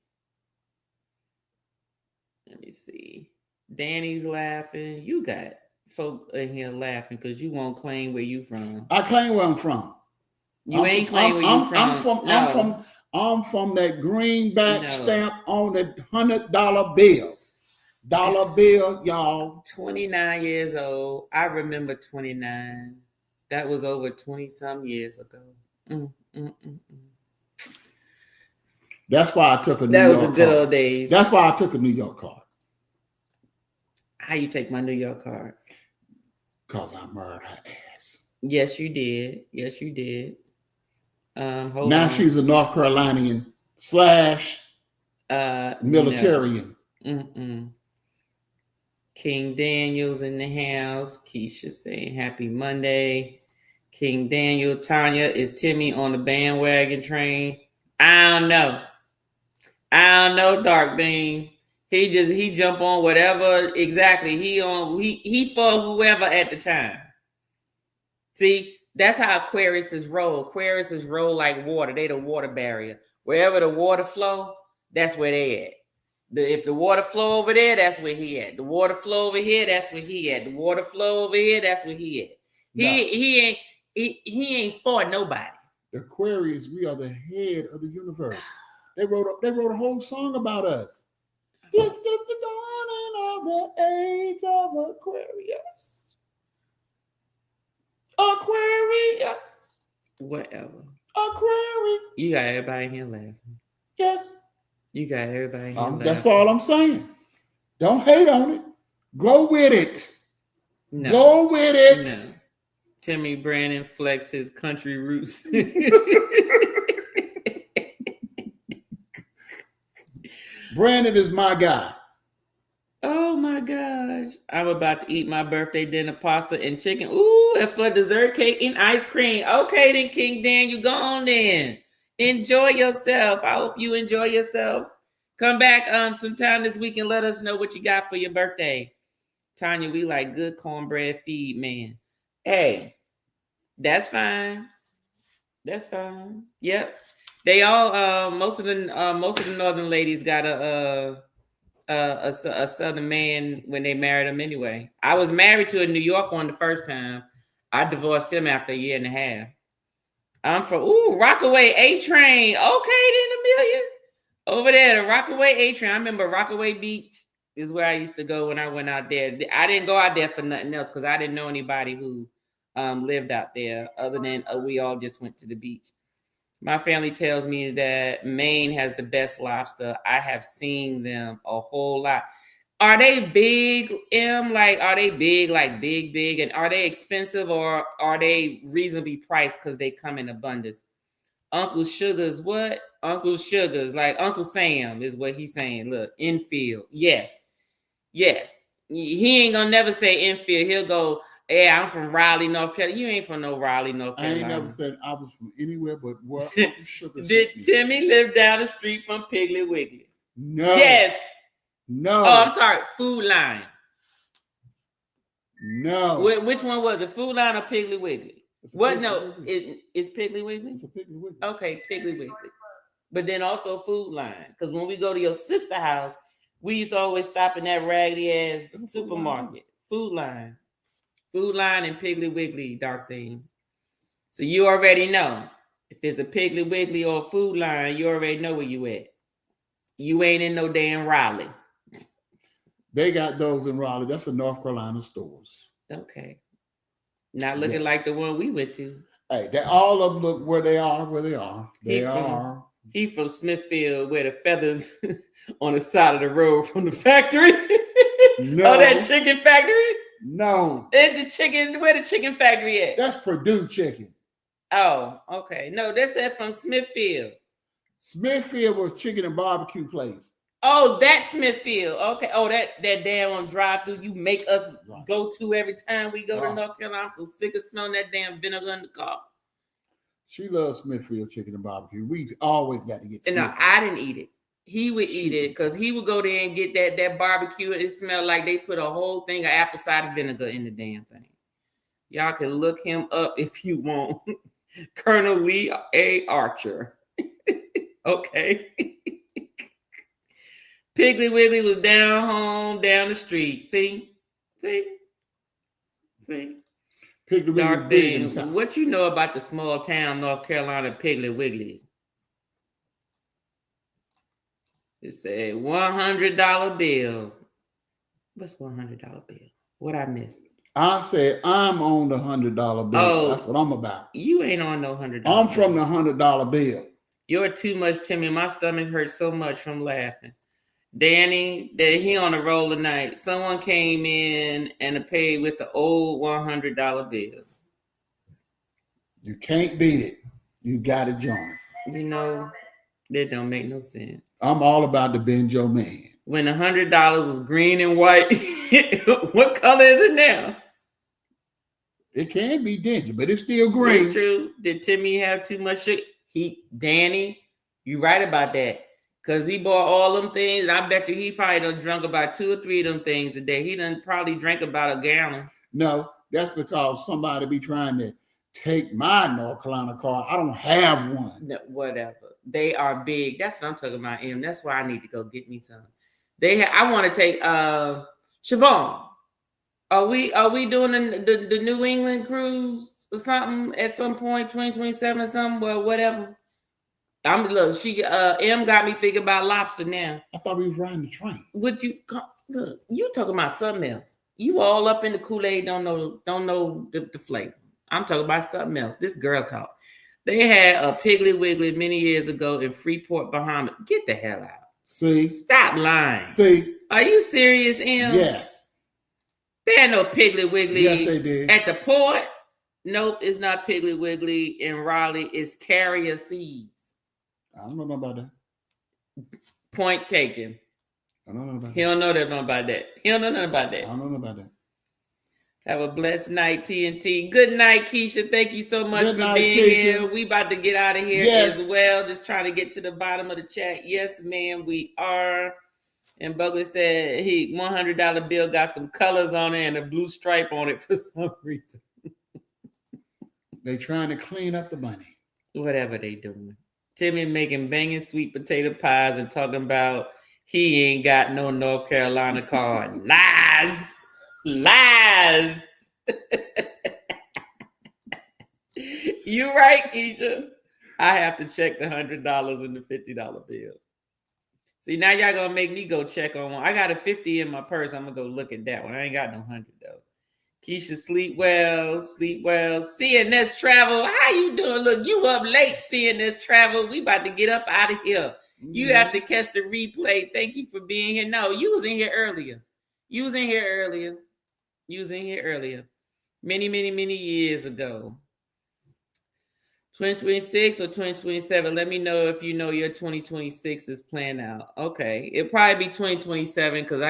S2: Let me see. Danny's laughing. You got folk in here laughing because you won't claim where you from.
S3: I claim where I'm from.
S2: You ain't claim where you from.
S3: I'm from that greenback stamp on the $100 bill. Dollar bill, y'all.
S2: 29 years old. I remember 29. That was over 20-some years ago.
S3: That's why I took a New
S2: That
S3: York
S2: was the good
S3: card.
S2: old days.
S3: That's why I took a New York card.
S2: How you take my New York card?
S3: Because I murdered her ass.
S2: Yes, you did. Yes, you did. Hold
S3: now
S2: on.
S3: She's a North Carolinian / militarian.
S2: No. King Daniel's in the house. Keisha saying happy Monday. King Daniel, Tanya, is Timmy on the bandwagon train? I don't know, Dark Beam. He jump on whatever exactly he for whoever at the time. See, that's how Aquariuses roll. Aquariuses roll like water. They the water barrier. Wherever the water flow, that's where they at. If the water flow over there, that's where he at. The water flow over here, that's where he at. The water flow over here, that's where he at. He ain't for nobody.
S3: The Aquarius, we are the head of the universe. They wrote a whole song about us. This is the dawning of the age of Aquarius. Aquarius.
S2: Whatever.
S3: Aquarius.
S2: You got everybody here laughing.
S3: Yes.
S2: You got everybody here laughing.
S3: That's all I'm saying. Don't hate on it. Go with it.
S2: No.
S3: Go with it.
S2: No. Timmy Brandon flex his country roots.
S3: Brandon is my guy.
S2: Oh my gosh. I'm about to eat my birthday dinner pasta and chicken. Ooh, and for dessert, cake and ice cream. Okay then, King Daniel, go on then. Enjoy yourself. I hope you enjoy yourself. Come back sometime this week and let us know what you got for your birthday. Tanya, we like good cornbread feed, man. Hey, that's fine. That's fine. Yep. They all most of the northern ladies got a southern man when they married him anyway. I was married to a New York one the first time. I divorced him after a year and a half. I'm from Rockaway A-Train. Okay, then Amelia. Over there, the Rockaway A-Train. I remember Rockaway Beach is where I used to go when I went out there. I didn't go out there for nothing else because I didn't know anybody who lived out there other than we all just went to the beach. My family tells me that Maine has the best lobster. I have seen them a whole lot. Are they big, M? Like, are they big, like big? And are they expensive or are they reasonably priced because they come in abundance? Uncle Sugar's what? Uncle Sugar's, like Uncle Sam is what he's saying. Look, infield. Yes. He ain't gonna never say infield. He'll go, yeah, I'm from Raleigh, North Carolina. You ain't from no Raleigh, North Carolina.
S3: I ain't never said I was from anywhere but where Uncle Sugar
S2: Did Timmy live down the street from Piggly Wiggly?
S3: No.
S2: Yes.
S3: No.
S2: Oh, I'm sorry. Food Line.
S3: No.
S2: Which one was it? Food Line or Piggly Wiggly? What? No, it's Piggly Wiggly?
S3: It's a Piggly Wiggly.
S2: Okay, Piggly Wiggly. But then also Food Line. Because when we go to your sister's house, we used to always stop in that raggedy ass supermarket. Food Line. Food Line and Piggly Wiggly, Dark Thing. So you already know. If it's a Piggly Wiggly or a Food Line, you already know where you at. You ain't in no damn Raleigh.
S3: They got those in Raleigh. That's the North Carolina stores.
S2: Okay. Not looking like the one we went to.
S3: Hey, all of them look where they are.
S2: He from Smithfield, where the feathers on the side of the road from the factory.
S3: No.
S2: Oh, that chicken factory?
S3: No.
S2: There's the chicken. Where the chicken factory at?
S3: That's Purdue chicken.
S2: Oh, okay. No, that's it from Smithfield.
S3: Smithfield was chicken and barbecue place.
S2: Oh, that's Smithfield. Okay. Oh, that damn on drive-through you make us go to every time we go to North Carolina. I'm so sick of smelling that damn vinegar in the car.
S3: She loves Smithfield chicken and barbecue. We always got to get Smithfield.
S2: No, I didn't eat it. He would eat it because he would go there and get that barbecue. It smelled like they put a whole thing of apple cider vinegar in the damn thing. Y'all can look him up if you want. Colonel Lee A. Archer. Okay. Piggly Wiggly was down the street. See? Piggly Wiggly. What you know about the small town North Carolina Piggly Wigglies? It said $100 bill. What's $100 bill? What I missed?
S3: I said I'm on the $100 bill. Oh, that's what I'm about.
S2: You ain't on no $100.
S3: I'm from the $100 bill.
S2: You're too much, Timmy. My stomach hurts so much from laughing. Danny, he on a roll tonight. Someone came in and paid with the old $100 bill.
S3: You can't beat it. You got to join.
S2: You know, that don't make no sense.
S3: I'm all about the Benjo man.
S2: When $100 was green and white, what color is it now?
S3: It can be dingy, but it's still green.
S2: It's true. Did Timmy have too much sugar? Danny, you right about that. Because he bought all them things, and I bet you he probably done drunk about 2 or 3 of them things a day. He done probably drank about a gallon.
S3: No, that's because somebody be trying to take my North Carolina card. I don't have one.
S2: No, whatever. They are big. That's what I'm talking about, Em. That's why I need to go get me some. I want to take Siobhan. Are we doing the New England cruise or something at some point, 2027 or something? Well, whatever. M got me thinking about lobster now.
S3: I thought we was riding the train.
S2: You talking about something else. You all up in the Kool-Aid, don't know the flavor. I'm talking about something else. This girl talk. They had a Piggly Wiggly many years ago in Freeport, Bahamas. Get the hell out.
S3: See?
S2: Stop lying.
S3: See?
S2: Are you serious, M?
S3: Yes.
S2: There ain't no Piggly Wiggly
S3: yes, they did.
S2: At the port. Nope, it's not Piggly Wiggly in Raleigh. It's Carrier Seeds.
S3: I don't know about that.
S2: Point taken.
S3: I don't know about
S2: He don't know nothing about that. He don't know nothing about that.
S3: I don't know about that.
S2: Have a blessed night, TNT. Good night, Keisha. Thank you so much for being here. We about to get out of here as well. Just trying to get to the bottom of the chat. Yes, ma'am, we are. And Bugley said he $100 bill got some colors on it and a blue stripe on it for some reason.
S3: They trying to clean up the money.
S2: Whatever they doing. Timmy making banging sweet potato pies and talking about he ain't got no North Carolina card. Lies. You right, Keisha. I have to check the $100 and the $50 bill. See, now y'all gonna make me go check on one. I got a 50 in my purse. I'm gonna go look at that one. I ain't got no 100 though. Keisha, sleep well. CNS Travel, how you doing? Look, you up late, CNS Travel. We about to get up out of here. Mm-hmm. You have to catch the replay. Thank you for being here. No, you was in here earlier. Many years ago. 2026 or 2027. Let me know if you know your 2026 is planned out. Okay. It'll probably be 2027 because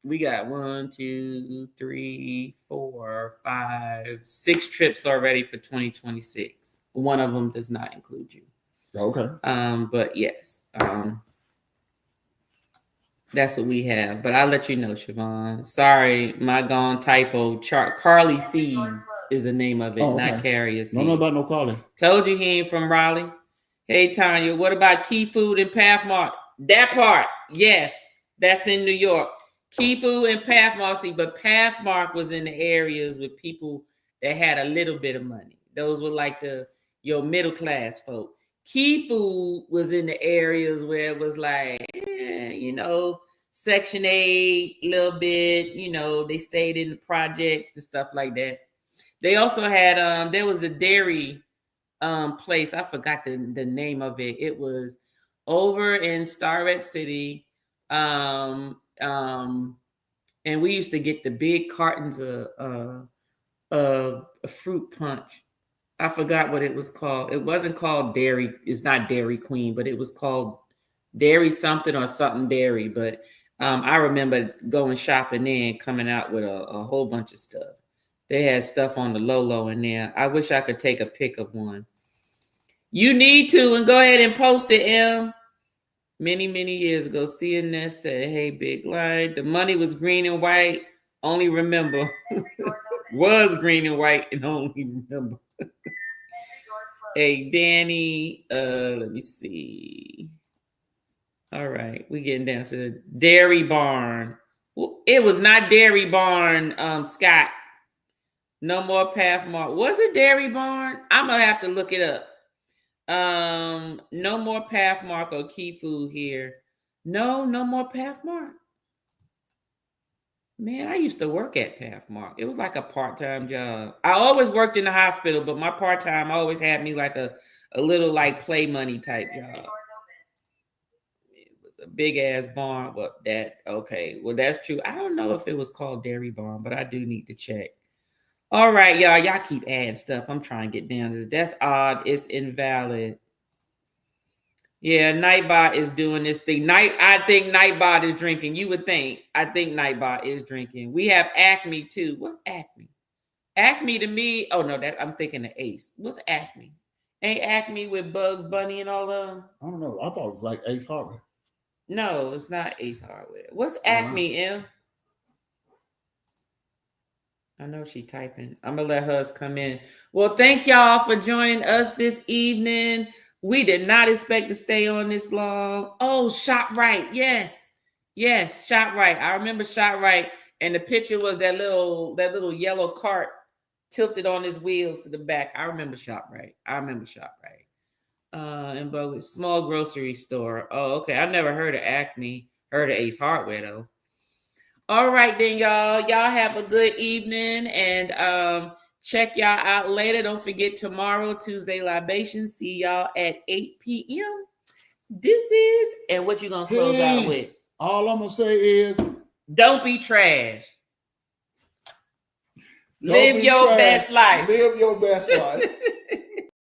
S2: we got 1, 2, 3, 4, 5, 6 trips already for 2026. One of them does not include you.
S3: Okay.
S2: But yes. That's what we have. But I'll let you know, Siobhan. Sorry, my gone typo. Carly C's is the name of it, not Carrier C.
S3: Don't know about no Carly.
S2: Told you he ain't from Raleigh. Hey, Tanya, what about Key Food and Pathmark? That part, yes, that's in New York. Key Food and Pathmark, see, but Pathmark was in the areas with people that had a little bit of money. Those were like your middle class folk. Key Food was in the areas where it was like, Section 8, little bit, they stayed in the projects and stuff like that. They also had there was a dairy place. I forgot the name of it. It was over in Starrett City. And we used to get the big cartons of fruit punch. I forgot what it was called. It wasn't called Dairy. It's not Dairy Queen, but it was called Dairy something or something Dairy. But I remember going shopping there and coming out with a whole bunch of stuff. They had stuff on the low in there. I wish I could take a pic of one. You need to, and go ahead and post it, M. Many years ago, CNN said, "Hey, big line. The money was green and white. Only remember, was green and white, and only remember." Hey, Danny. Let me see. All right, we getting down to the Dairy Barn. It was not Dairy Barn, Scott. No more Pathmark. Was it Dairy Barn? I'm gonna have to look it up. No more Pathmark or Key Food here. No more Pathmark. Man, I used to work at Pathmark. It was like a part-time job. I always worked in the hospital, but my part-time always had me like a little like play money type job. It was a big ass barn. Well, that's true. I don't know if it was called Dairy Barn, but I do need to check. All right, y'all. Y'all keep adding stuff. I'm trying to get down to this. That's odd. It's invalid. Yeah, Nightbot is doing this thing. I think Nightbot is drinking. You would think. I think Nightbot is drinking. We have Acme too. What's Acme? Acme to me. Oh no, that I'm thinking of Ace. What's Acme? Ain't Acme with Bugs Bunny and all of them?
S3: I don't know. I thought it was like Ace Hardware.
S2: No, it's not Ace Hardware. What's Acme, M? I know she typing. I'm gonna let hers come in. Well, thank y'all for joining us this evening. We did not expect to stay on this long. Oh, ShopRite. Yes, ShopRite. I remember ShopRite, and the picture was that little yellow cart tilted on his wheels to the back. I remember ShopRite. And but small grocery store. Oh, okay. I never heard of Acme. Heard of Ace Hardware though. All right, then, y'all. Y'all have a good evening, and check y'all out later. Don't forget tomorrow, Tuesday Libation. See y'all at 8 p.m. This is, and what you gonna close out with?
S3: All I'm gonna say is,
S2: don't be trash. Live your best life.
S3: Live your best life.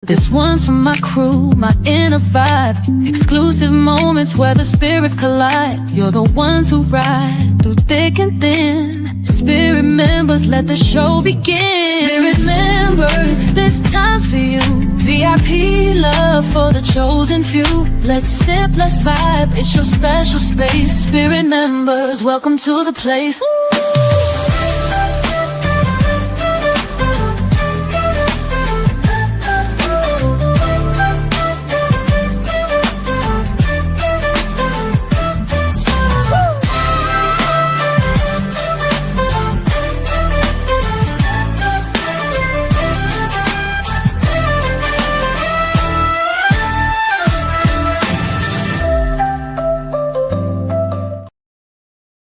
S4: This one's for my crew, my inner vibe. Exclusive moments where the spirits collide. You're the ones who ride through thick and thin. Spirit members, let the show begin. Spirit members, this time's for you. VIP love for the chosen few. Let's sip, let's vibe, it's your special space. Spirit members, welcome to the place. Ooh.